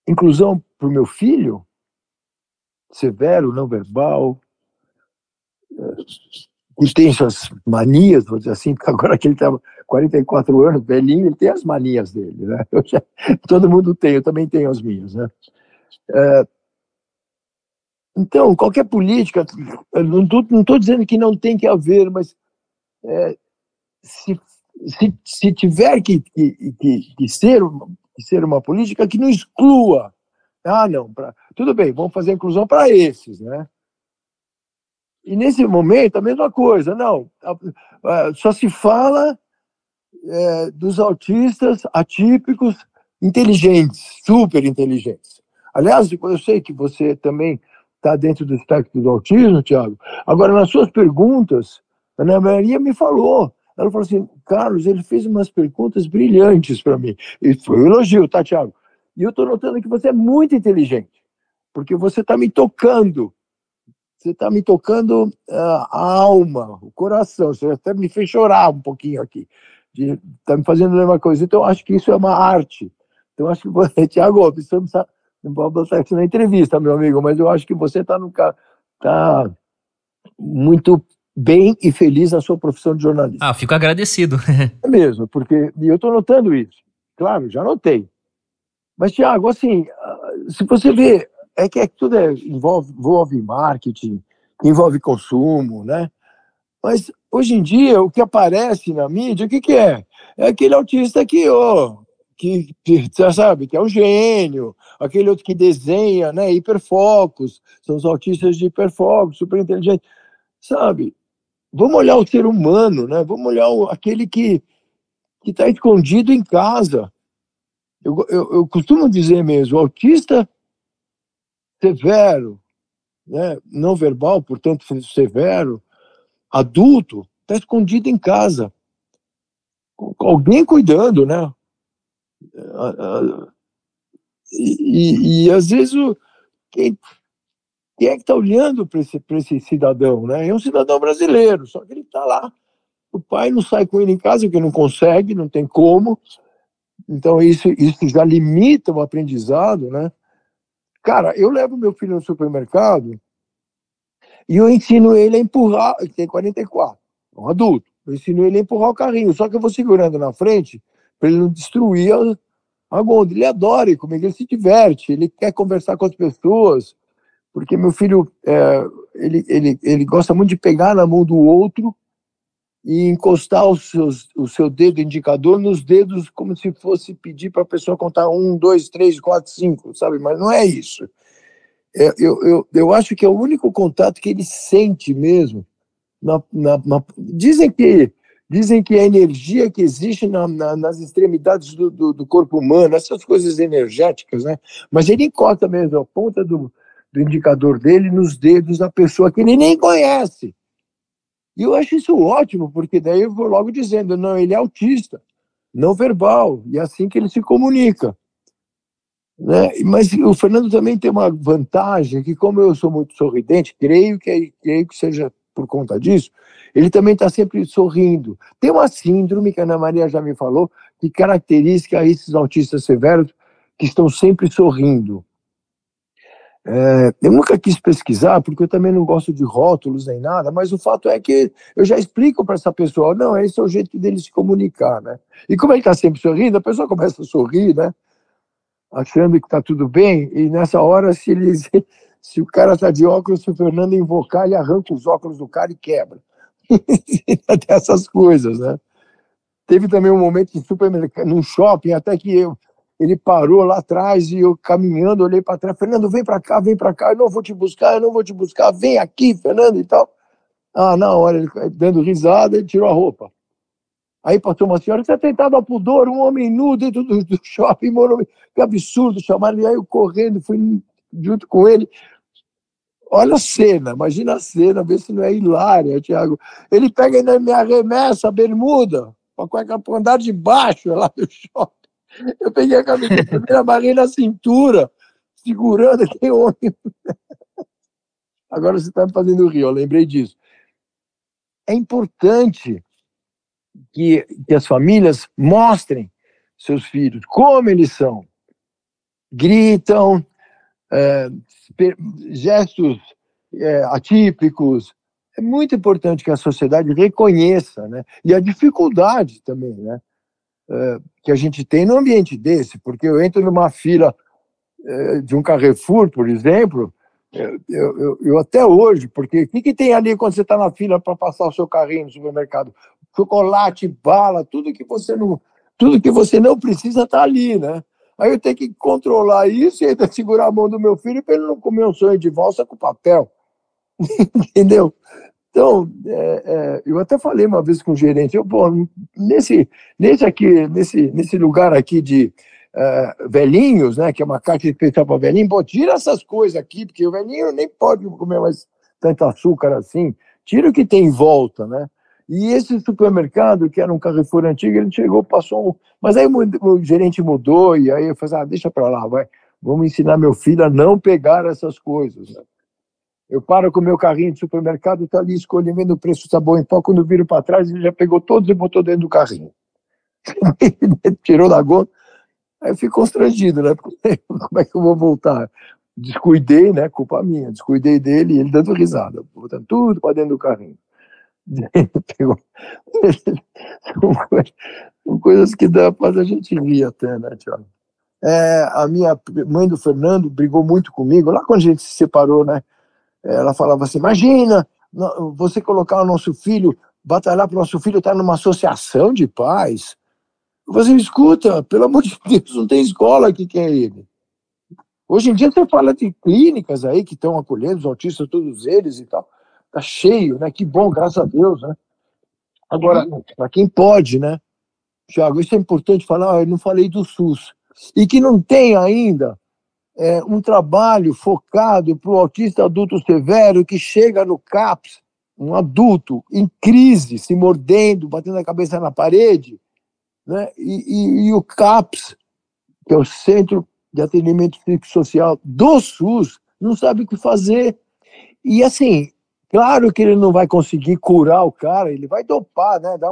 Inclusão para o meu filho, severo, não verbal, que tem suas manias, vou dizer assim, porque agora que ele está 44 anos, velhinho, ele tem as manias dele, né? Todo mundo tem, eu também tenho as minhas, né? Então, qualquer política, eu não estou dizendo que não tem que haver, mas se, se tiver que ser uma política que não exclua. Ah, não, tudo bem, vamos fazer a inclusão para esses, né? E nesse momento, a mesma coisa, não, só se fala dos autistas atípicos inteligentes, super inteligentes. Aliás, eu sei que você também está dentro do espectro do autismo, Tiago. Agora, nas suas perguntas, a Ana Maria me falou. Ela falou assim, Carlos, ele fez umas perguntas brilhantes para mim. E foi um elogio, tá, Tiago? E eu estou notando que você é muito inteligente, porque você está me tocando. Você está me tocando a alma, o coração. Você até me fez chorar um pouquinho aqui. Está me fazendo a mesma coisa. Então, eu acho que isso é uma arte. Então, acho que você, Tiago, não pode botar isso na entrevista, meu amigo, mas eu acho que você está tá muito bem e feliz na sua profissão de jornalista. Ah, fico agradecido. É mesmo, porque e eu estou notando isso. Claro, já notei. Mas, Tiago, assim, se você vê, tudo envolve marketing, envolve consumo, né? Mas, hoje em dia, o que aparece na mídia, o que é? É aquele autista que você sabe, que é um gênio, aquele outro que desenha, né? Hiperfocos, são os autistas de hiperfocos, super inteligentes, sabe? Vamos olhar o ser humano, né? Vamos olhar aquele que está escondido em casa. Eu costumo dizer mesmo, o autista severo, né, não verbal, portanto severo, adulto, está escondido em casa, com alguém cuidando, né? E às vezes quem é que está olhando para esse cidadão, né? É um cidadão brasileiro, só que ele está lá. O pai não sai com ele em casa porque não consegue, não tem como. Então isso já limita o aprendizado, né? Cara, eu levo meu filho no supermercado e eu ensino ele a empurrar, ele tem 44, é um adulto. Eu ensino ele a empurrar o carrinho, só que eu vou segurando na frente para ele não destruir a gôndola. Ele adora ir comigo, ele se diverte, ele quer conversar com as pessoas, porque meu filho, ele gosta muito de pegar na mão do outro e encostar o seu dedo indicador nos dedos como se fosse pedir para a pessoa contar 1, 2, 3, 4, 5, sabe? Mas não é isso. Eu acho que é o único contato que ele sente mesmo. Dizem que a energia que existe nas extremidades do corpo humano, essas coisas energéticas, né? Mas ele encosta mesmo a ponta do indicador dele nos dedos da pessoa que ele nem conhece. E eu acho isso ótimo, porque daí eu vou logo dizendo, não, ele é autista, não verbal, e é assim que ele se comunica. Né? Mas o Fernando também tem uma vantagem, que como eu sou muito sorridente, creio que seja por conta disso, ele também está sempre sorrindo. Tem uma síndrome, que a Ana Maria já me falou, que caracteriza esses autistas severos que estão sempre sorrindo. Eu nunca quis pesquisar, porque eu também não gosto de rótulos nem nada, mas o fato é que eu já explico para essa pessoa, não, esse é o jeito dele se comunicar, né? E como ele está sempre sorrindo, a pessoa começa a sorrir, né? Achando que está tudo bem, e nessa hora, se o cara está de óculos, se o Fernando invocar, ele arranca os óculos do cara e quebra. Até essas coisas, né? Teve também um momento em supermercado, num shopping, até que Ele parou lá atrás e eu caminhando, olhei para trás, Fernando, vem para cá, eu não vou te buscar, vem aqui, Fernando, e tal. Na hora, ele dando risada, ele tirou a roupa. Aí passou uma senhora, você tem tentado a pudor, um homem nu dentro do shopping, que absurdo, chamaram ele, aí eu correndo, fui junto com ele. Olha a cena, imagina a cena, vê se não é hilária, Thiago. Ele pega e me arremessa a bermuda, para o andar de baixo lá do shopping. Eu peguei a camiseta dele, amarrei na cintura, segurando aquele homem. Agora você está me fazendo rir, eu lembrei disso. É importante que as famílias mostrem seus filhos como eles são. Gritam, gestos atípicos. É muito importante que a sociedade reconheça, né? E a dificuldade também, né? Que a gente tem no ambiente desse, porque eu entro numa fila de um Carrefour, por exemplo, eu até hoje, porque o que tem ali quando você está na fila para passar o seu carrinho no supermercado? Chocolate, bala, tudo que você não precisa está ali, né? Aí eu tenho que controlar isso e ainda segurar a mão do meu filho para ele não comer um sonho de valsa com papel. Entendeu? Então, eu até falei uma vez com o gerente, nesse lugar aqui de velhinhos, né, que é uma caixa especial para velhinho, tira essas coisas aqui, porque o velhinho nem pode comer mais tanto açúcar assim, tira o que tem em volta, né? E esse supermercado, que era um Carrefour antigo, ele chegou, passou mas aí o gerente mudou, e aí eu falei, deixa para lá, vamos ensinar meu filho a não pegar essas coisas, né? Eu paro com o meu carrinho de supermercado, está ali escolhendo o preço, sabão em pó, quando eu viro para trás, ele já pegou todos e botou dentro do carrinho. Tirou da gota. Aí eu fico constrangido, né? Como é que eu vou voltar? Descuidei, né? Culpa minha. Descuidei dele e ele dando risada, botando tudo para dentro do carrinho. Pegou. São coisas que dá para a gente rir até, né, Thiago? A minha mãe do Fernando brigou muito comigo, lá quando a gente se separou, né? Ela falava assim, imagina você colocar o nosso filho, batalhar para o nosso filho estar numa associação de pais. Você escuta, pelo amor de Deus, não tem escola que quer ele. Hoje em dia você fala de clínicas aí que estão acolhendo os autistas, todos eles e tal. Tá cheio, né? Que bom, graças a Deus, né? Agora, para quem pode, né? Thiago, isso é importante falar, eu não falei do SUS. E que não tem ainda um trabalho focado para o autista adulto severo que chega no CAPS, um adulto em crise, se mordendo, batendo a cabeça na parede, né? E o CAPS, que é o Centro de Atendimento Psicossocial do SUS, não sabe o que fazer. E assim, claro que ele não vai conseguir curar o cara, ele vai dopar, né? Dar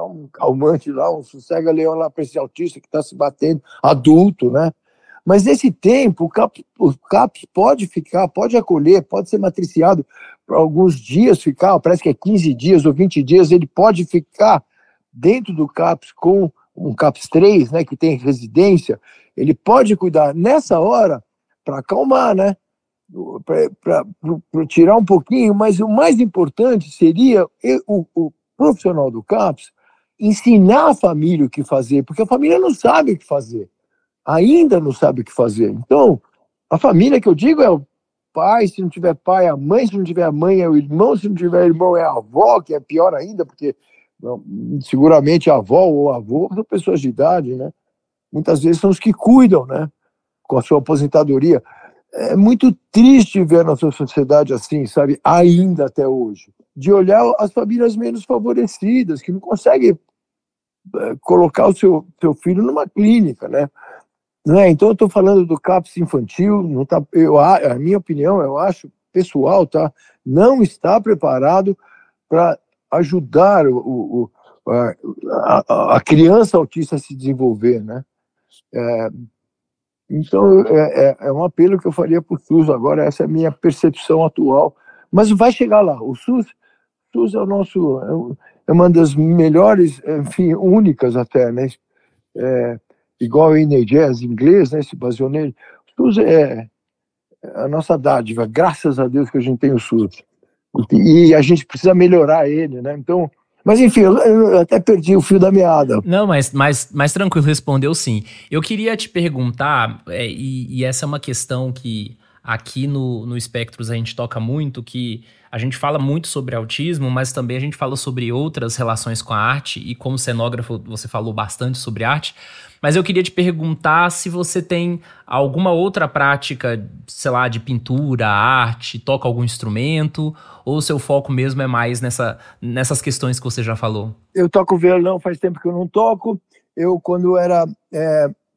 um calmante lá, um sossega-leão lá para esse autista que está se batendo, adulto, né? Mas nesse tempo, o CAPS pode acolher, pode ser matriciado por alguns dias, parece que é 15 dias ou 20 dias, ele pode ficar dentro do CAPS com um CAPS 3, né, que tem residência, ele pode cuidar nessa hora para acalmar, né, para tirar um pouquinho, mas o mais importante seria o profissional do CAPS ensinar a família o que fazer, porque a família não sabe o que fazer. Ainda não sabe o que fazer. Então, a família que eu digo é o pai, se não tiver pai, a mãe, se não tiver a mãe, é o irmão, se não tiver irmão, é a avó, que é pior ainda, porque seguramente a avó ou o avô são pessoas de idade, né? Muitas vezes são os que cuidam, né? Com a sua aposentadoria. É muito triste ver a nossa sociedade assim, sabe? Ainda até hoje. De olhar as famílias menos favorecidas, que não conseguem colocar o seu filho numa clínica, né? Não é? Então eu estou falando do CAPS infantil, não tá, a minha opinião, eu acho, pessoal, tá, não está preparado para ajudar a criança autista a se desenvolver, né? Então é um apelo que eu faria para o SUS agora, essa é a minha percepção atual, mas vai chegar lá, o SUS é o nosso, é uma das melhores, enfim, únicas até, né? Igual o NHS em inglês, né, se baseou nele. O SUS é a nossa dádiva, graças a Deus que a gente tem o SUS. E a gente precisa melhorar ele, né? Então, Mas enfim, eu até perdi o fio da meada. Não, mas tranquilo, respondeu sim. Eu queria te perguntar, e essa é uma questão que aqui no Espectros a gente toca muito, que a gente fala muito sobre autismo, mas também a gente fala sobre outras relações com a arte, e como cenógrafo você falou bastante sobre arte, mas eu queria te perguntar se você tem alguma outra prática, sei lá, de pintura, arte, toca algum instrumento, ou o seu foco mesmo é mais nessas questões que você já falou? Eu toco violão, faz tempo que eu não toco. Eu, quando era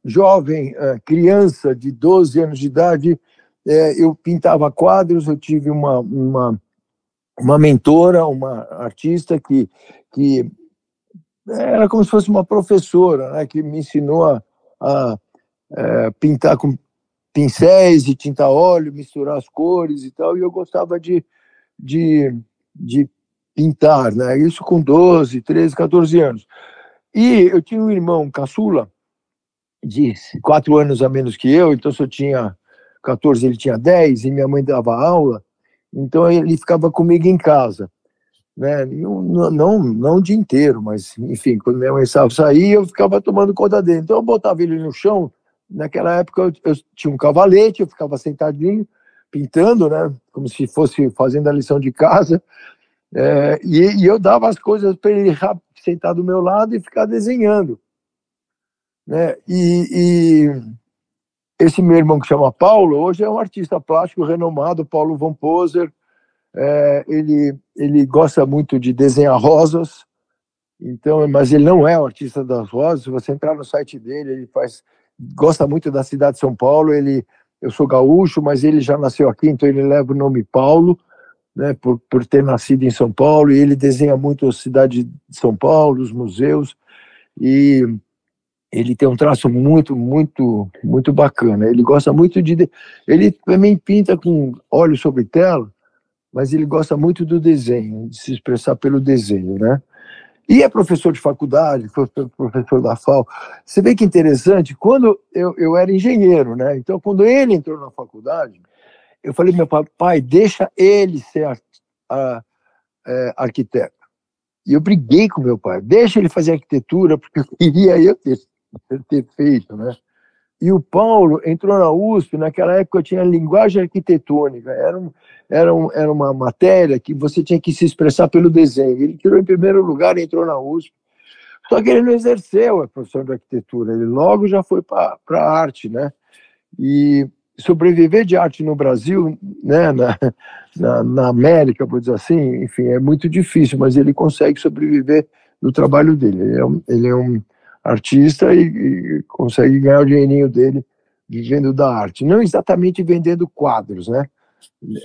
jovem, criança de 12 anos de idade, eu pintava quadros. Eu tive uma mentora, uma artista que era como se fosse uma professora, né, que me ensinou a pintar com pincéis e tinta óleo, misturar as cores e tal, e eu gostava de pintar, né? Isso com 12, 13, 14 anos. E eu tinha um irmão caçula, de 4 anos a menos que eu, então se eu tinha 14, ele tinha 10, e minha mãe dava aula, então ele ficava comigo em casa, né? Não o dia inteiro, mas enfim, quando minha mãe saía, eu ficava tomando conta dele. Então eu botava ele no chão. Naquela época eu tinha um cavalete, eu ficava sentadinho, pintando, né? Como se fosse fazendo a lição de casa. E eu dava as coisas para ele sentar do meu lado e ficar desenhando, né? E esse meu irmão que chama Paulo, hoje é um artista plástico renomado, Paulo Von Poser. Ele gosta muito de desenhar rosas, então, mas ele não é o artista das rosas. Se você entrar no site dele, ele gosta muito da cidade de São Paulo. Eu sou gaúcho, mas ele já nasceu aqui, então ele leva o nome Paulo, né, por ter nascido em São Paulo, e ele desenha muito a cidade de São Paulo, os museus, e ele tem um traço muito, muito, muito bacana. Ele gosta muito ele também pinta com óleo sobre tela, mas ele gosta muito do desenho, de se expressar pelo desenho, né? E é professor de faculdade, foi professor da FAO. Você vê que interessante, quando eu era engenheiro, né? Então, quando ele entrou na faculdade, eu falei, meu pai, deixa ele ser arquiteto. E eu briguei com meu pai, deixa ele fazer arquitetura, porque eu queria eu ter feito, né? E o Paulo entrou na USP, naquela época eu tinha linguagem arquitetônica, era uma matéria que você tinha que se expressar pelo desenho. Ele tirou em primeiro lugar e entrou na USP, só que ele não exerceu a profissão de arquitetura, ele logo já foi para a arte, né? E sobreviver de arte no Brasil, né, na América, por dizer assim, enfim, é muito difícil, mas ele consegue sobreviver do trabalho dele. Ele é um artista e consegue ganhar o dinheirinho dele vivendo da arte. Não exatamente vendendo quadros, né?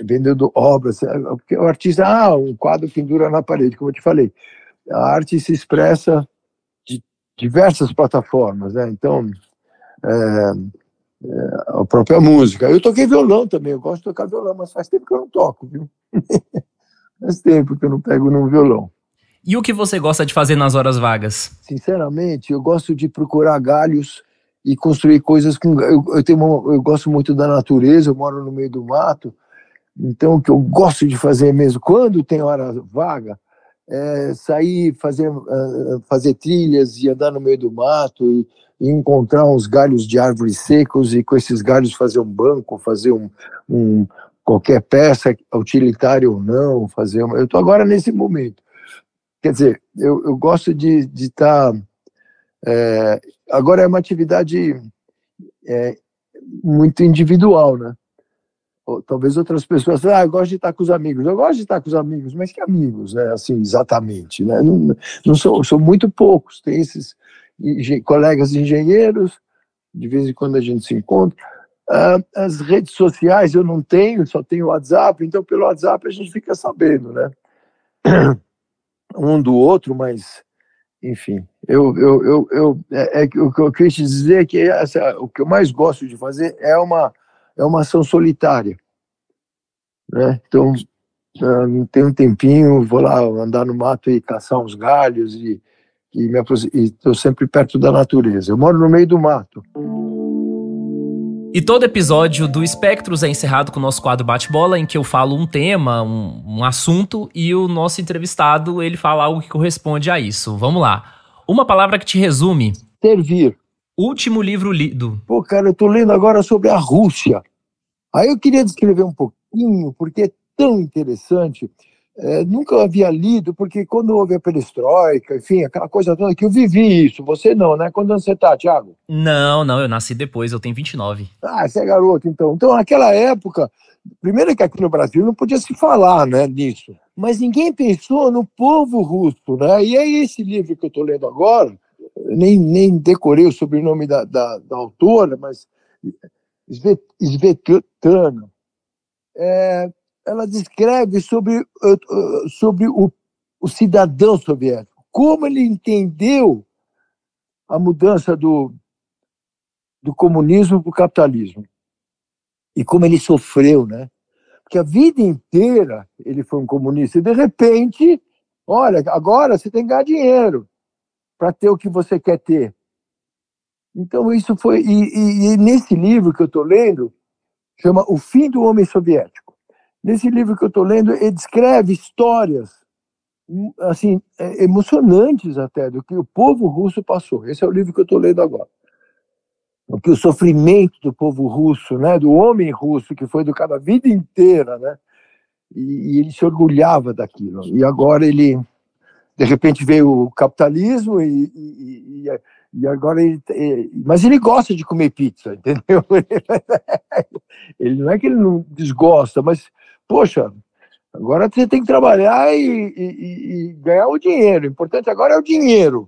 Vendendo obras, porque o artista, um quadro pendura na parede, como eu te falei. A arte se expressa de diversas plataformas, né? Então, a própria música. Eu toquei violão também, eu gosto de tocar violão, mas faz tempo que eu não toco, viu? Faz tempo que eu não pego num violão. E o que você gosta de fazer nas horas vagas? Sinceramente, eu gosto de procurar galhos e construir coisas com... Eu gosto muito da natureza, eu moro no meio do mato, então o que eu gosto de fazer mesmo, quando tem hora vaga, é sair, fazer trilhas e andar no meio do mato e encontrar uns galhos de árvores secos e com esses galhos fazer um banco, fazer qualquer peça, utilitária ou não, eu estou agora nesse momento. Quer dizer, eu gosto de estar... agora é uma atividade muito individual, né? Ou, talvez outras pessoas falem, eu gosto de estar com os amigos. Eu gosto de estar com os amigos, mas que amigos, né? Assim, exatamente, né? Não são muito poucos. Tem esses colegas engenheiros, de vez em quando a gente se encontra. As redes sociais eu não tenho, só tenho o WhatsApp, então pelo WhatsApp a gente fica sabendo, né? Um do outro, mas, enfim, o que eu quis te dizer é que o que eu mais gosto de fazer é uma ação solitária, né? Então, tem um tempinho, vou lá andar no mato e caçar uns galhos e estou sempre perto da natureza. Eu moro no meio do mato. E todo episódio do Espectros é encerrado com o nosso quadro Bate-Bola, em que eu falo um tema, um assunto, e o nosso entrevistado, ele fala algo que corresponde a isso. Vamos lá. Uma palavra que te resume. Servir. Último livro lido. Pô, cara, eu tô lendo agora sobre a Rússia. Aí eu queria descrever um pouquinho, porque é tão interessante. Nunca havia lido, porque quando houve a perestroika, enfim, aquela coisa toda, que eu vivi isso. Você não, né? Quando você tá, Thiago? Não, eu nasci depois, eu tenho 29. Ah, você é garoto, então. Então, naquela época, primeiro que aqui no Brasil não podia se falar, né, nisso. Mas ninguém pensou no povo russo, né? E é esse livro que eu estou lendo agora, nem decorei o sobrenome da autora, mas Svetlana, ela descreve sobre o cidadão soviético, como ele entendeu a mudança do comunismo para o capitalismo e como ele sofreu, né? Porque a vida inteira ele foi um comunista e de repente, olha, agora você tem que ganhar dinheiro para ter o que você quer ter. Então isso foi e nesse livro que eu estou lendo chama O Fim do Homem Soviético. Nesse livro que eu estou lendo ele descreve histórias assim emocionantes até do que o povo russo passou. Esse é o livro que eu estou lendo agora. Porque o sofrimento do povo russo, né, do homem russo, que foi educado a vida inteira, né, e ele se orgulhava daquilo. E agora ele, de repente, veio o capitalismo e agora mas ele gosta de comer pizza, entendeu? Ele não é que ele não desgosta, mas, poxa, agora você tem que trabalhar e ganhar o dinheiro. O importante agora é o dinheiro.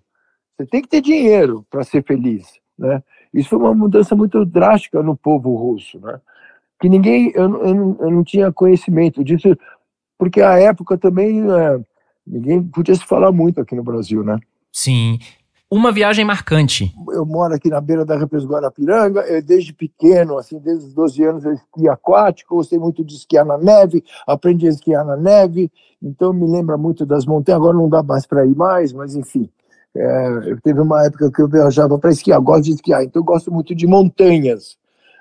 Você tem que ter dinheiro para ser feliz, né? Isso foi uma mudança muito drástica no povo russo, né? Que eu não tinha conhecimento disso, porque à época também ninguém podia se falar muito aqui no Brasil, né? Sim. Uma viagem marcante. Eu moro aqui na beira da Represa Guarapiranga, desde pequeno, assim, desde os 12 anos eu esqui aquático, gostei muito de esquiar na neve, aprendi a esquiar na neve, então me lembra muito das montanhas, agora não dá mais para ir mais, mas enfim. Teve uma época que eu viajava para esquiar, gosto de esquiar, então eu gosto muito de montanhas,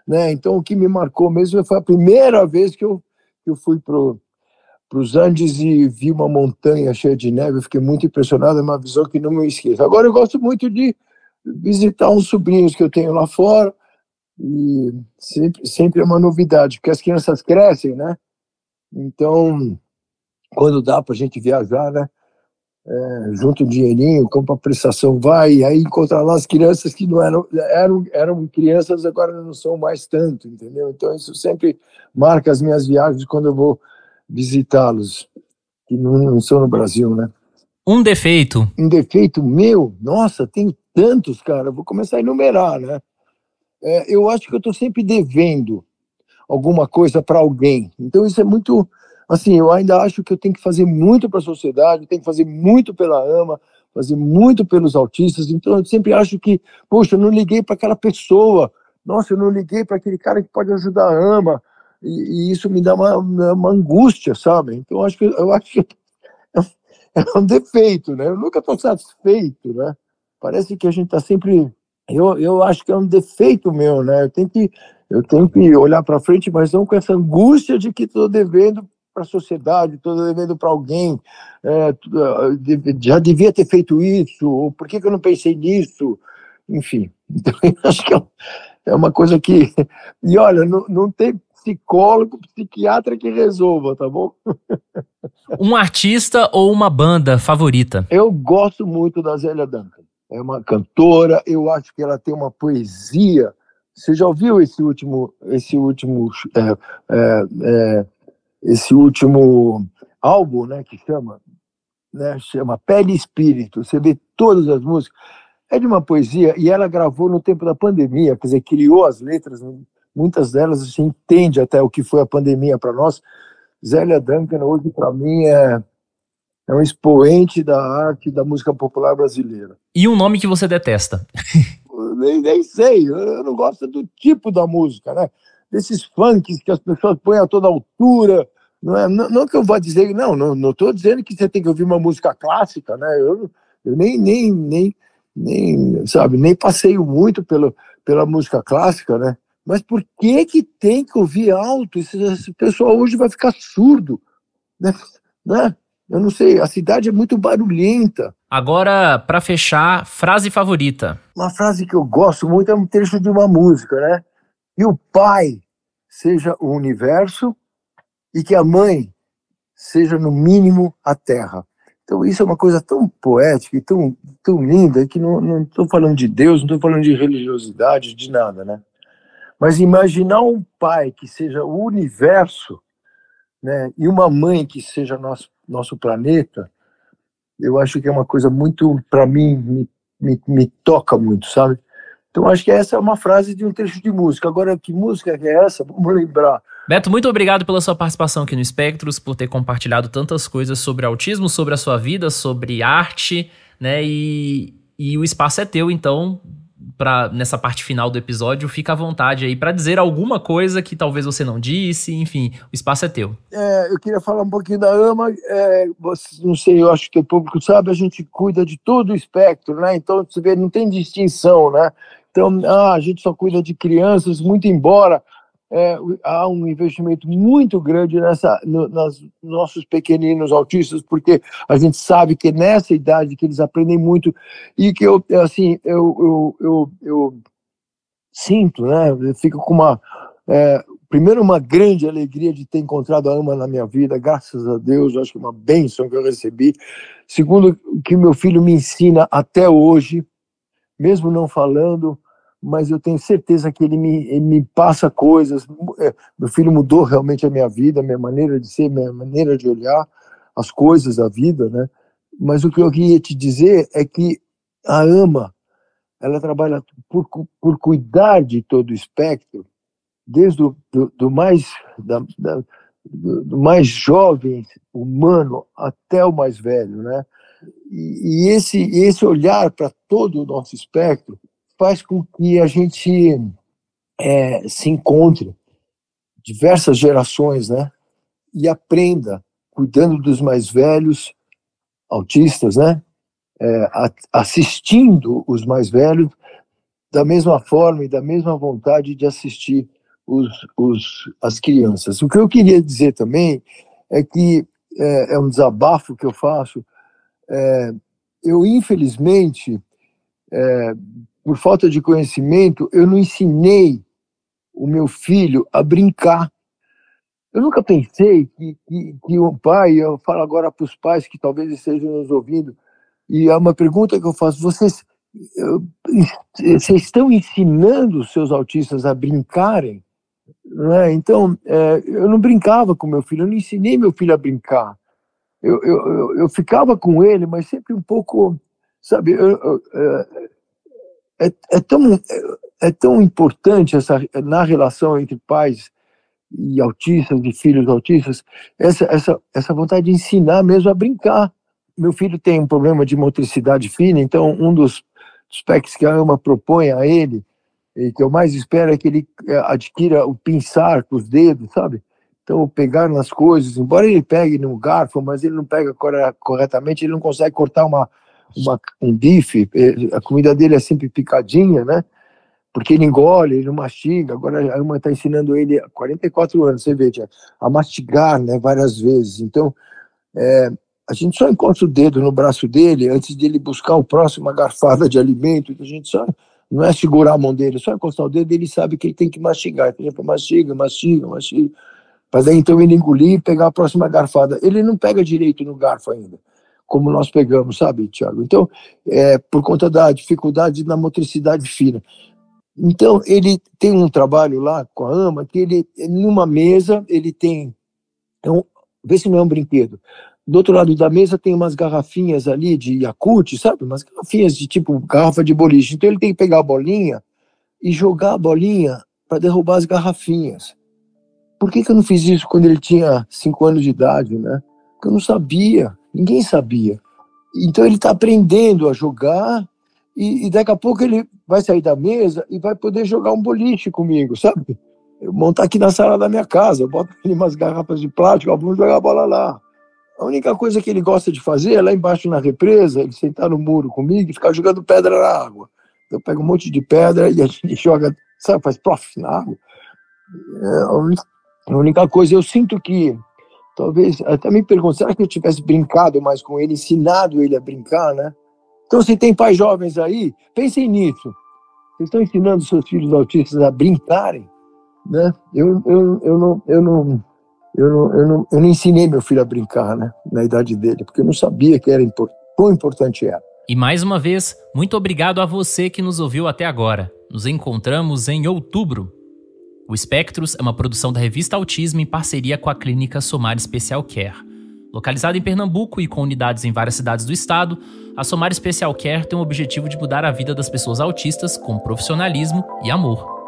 né? Então o que me marcou mesmo foi a primeira vez que eu fui para os Andes e vi uma montanha cheia de neve, eu fiquei muito impressionado, é uma visão que não me esqueço. Agora eu gosto muito de visitar uns sobrinhos que eu tenho lá fora, e sempre é uma novidade, porque as crianças crescem, né? Então, quando dá para a gente viajar, né? Junta um dinheirinho, compra a prestação, vai, e aí encontra lá as crianças que não eram crianças, agora não são mais tanto, entendeu? Então isso sempre marca as minhas viagens quando eu vou visitá-los, que não são no Brasil, né? Um defeito. Um defeito meu? Nossa, tenho tantos, cara, vou começar a enumerar, né? Eu acho que eu estou sempre devendo alguma coisa para alguém, então isso é muito... Assim, eu ainda acho que eu tenho que fazer muito para a sociedade, tenho que fazer muito pela AMA, fazer muito pelos autistas, então eu sempre acho que, poxa, eu não liguei para aquela pessoa, nossa, eu não liguei para aquele cara que pode ajudar a AMA, e isso me dá uma angústia, sabe? Então eu acho que é um defeito, né? Eu nunca estou satisfeito, né? Parece que a gente está sempre... Eu acho que é um defeito meu, né? Eu tenho que olhar para frente, mas não com essa angústia de que estou devendo para a sociedade, estou devendo para alguém, já devia ter feito isso, ou por que eu não pensei nisso? Enfim, então eu acho que é uma coisa que... E olha, não tem psicólogo, psiquiatra que resolva, tá bom? Um artista ou uma banda favorita? Eu gosto muito da Zélia Duncan. É uma cantora, eu acho que ela tem uma poesia. Você já ouviu esse último álbum, né, que chama Pele e Espírito? Você vê todas as músicas, é de uma poesia, e ela gravou no tempo da pandemia, quer dizer, criou as letras, muitas delas você entende até o que foi a pandemia para nós. Zélia Duncan hoje para mim é um expoente da arte da música popular brasileira. E um nome que você detesta? Nem sei, eu não gosto do tipo da música, né? Desses funks que as pessoas põem a toda altura. Não que eu vá dizer, não estou dizendo que você tem que ouvir uma música clássica, né? Eu nem passeio muito pela música clássica, né? Mas por que que tem que ouvir alto? Esse pessoal hoje vai ficar surdo, né? Né? Eu não sei, a cidade é muito barulhenta. Agora, pra fechar, frase favorita. Uma frase que eu gosto muito é um trecho de uma música, né? Que o pai seja o universo e que a mãe seja, no mínimo, a terra. Então, isso é uma coisa tão poética e tão linda que não estou falando de Deus, não estou falando de religiosidade, de nada, né? Mas imaginar um pai que seja o universo, né, e uma mãe que seja nosso planeta, eu acho que é uma coisa muito, para mim, me toca muito, sabe? Então, acho que essa é uma frase de um trecho de música. Agora, que música que é essa? Vamos lembrar. Beto, muito obrigado pela sua participação aqui no Espectros, por ter compartilhado tantas coisas sobre autismo, sobre a sua vida, sobre arte, né? E o espaço é teu, então, nessa parte final do episódio, fica à vontade aí para dizer alguma coisa que talvez você não disse, enfim, o espaço é teu. Eu queria falar um pouquinho da AMA. Não sei, eu acho que o público sabe, a gente cuida de todo o espectro, né? Então, você vê, não tem distinção, né? Então, a gente só cuida de crianças, muito embora há um investimento muito grande nos nossos pequeninos autistas, porque a gente sabe que nessa idade que eles aprendem muito e que eu sinto, né? Eu fico com primeiro, uma grande alegria de ter encontrado a AMA na minha vida, graças a Deus, eu acho que é uma bênção que eu recebi. Segundo, que meu filho me ensina até hoje, mesmo não falando, mas eu tenho certeza que ele me passa coisas. Meu filho mudou realmente a minha vida, a minha maneira de ser, minha maneira de olhar as coisas da vida, né? Mas o que eu queria te dizer é que a AMA, ela trabalha por cuidar de todo o espectro, desde do mais jovem humano até o mais velho, né? E esse olhar para todo o nosso espectro faz com que a gente se encontre diversas gerações, né? E aprenda, cuidando dos mais velhos, autistas, né? Assistindo os mais velhos da mesma forma e da mesma vontade de assistir as crianças. O que eu queria dizer também é que é um desabafo que eu faço. Eu, infelizmente, por falta de conhecimento, eu não ensinei o meu filho a brincar. Eu nunca pensei que um pai, eu falo agora para os pais que talvez estejam nos ouvindo, e é uma pergunta que eu faço: vocês estão ensinando os seus autistas a brincarem? Né? Então, eu não brincava com meu filho, eu não ensinei meu filho a brincar. Eu ficava com ele, mas sempre um pouco, sabe, é tão importante na relação entre pais e autistas, e filhos autistas, essa vontade de ensinar mesmo a brincar. Meu filho tem um problema de motricidade fina, então um dos aspectos que a AMA propõe a ele, e que eu mais espero, é que ele adquira o pinçar com os dedos, sabe? Então, pegar nas coisas, embora ele pegue no garfo, mas ele não pega corretamente, ele não consegue cortar um bife, a comida dele é sempre picadinha, né? Porque ele engole, ele não mastiga. Agora a AMA está ensinando ele há 44 anos, você vê, a mastigar, né, várias vezes. Então, a gente só encosta o dedo no braço dele antes de ele buscar o próximo garfada de alimento. A gente só não é segurar a mão dele, só encostar o dedo, ele sabe que ele tem que mastigar. Então, ele mastiga, para daí então ele engolir e pegar a próxima garfada. Ele não pega direito no garfo ainda, como nós pegamos, sabe, Tiago? Então, por conta da dificuldade na motricidade fina. Então, ele tem um trabalho lá com a AMA, que ele, numa mesa, ele tem, vê se não é um brinquedo, do outro lado da mesa tem umas garrafinhas ali de Yakult, sabe? Umas garrafinhas de tipo garrafa de boliche. Então ele tem que pegar a bolinha e jogar a bolinha para derrubar as garrafinhas. Por que eu não fiz isso quando ele tinha 5 anos de idade, né? Porque eu não sabia, ninguém sabia. Então ele está aprendendo a jogar e daqui a pouco ele vai sair da mesa e vai poder jogar um boliche comigo, sabe? Eu montar aqui na sala da minha casa, eu boto ali umas garrafas de plástico, vamos jogar a bola lá. A única coisa que ele gosta de fazer é lá embaixo na represa, ele sentar no muro comigo e ficar jogando pedra na água. Eu pego um monte de pedra e a gente joga sabe, faz plof na água. A única coisa, eu sinto que, talvez, até me pergunto, será que eu tivesse brincado mais com ele, ensinado ele a brincar, né? Então, se tem pais jovens aí, pensem nisso. Vocês estão ensinando seus filhos autistas a brincarem, né? Eu não ensinei meu filho a brincar, né? Na idade dele, porque eu não sabia que era quão importante era. E mais uma vez, muito obrigado a você que nos ouviu até agora. Nos encontramos em outubro. O Espectros é uma produção da revista Autismo em parceria com a clínica Somar Special Care. Localizada em Pernambuco e com unidades em várias cidades do estado, a Somar Special Care tem o objetivo de mudar a vida das pessoas autistas com profissionalismo e amor.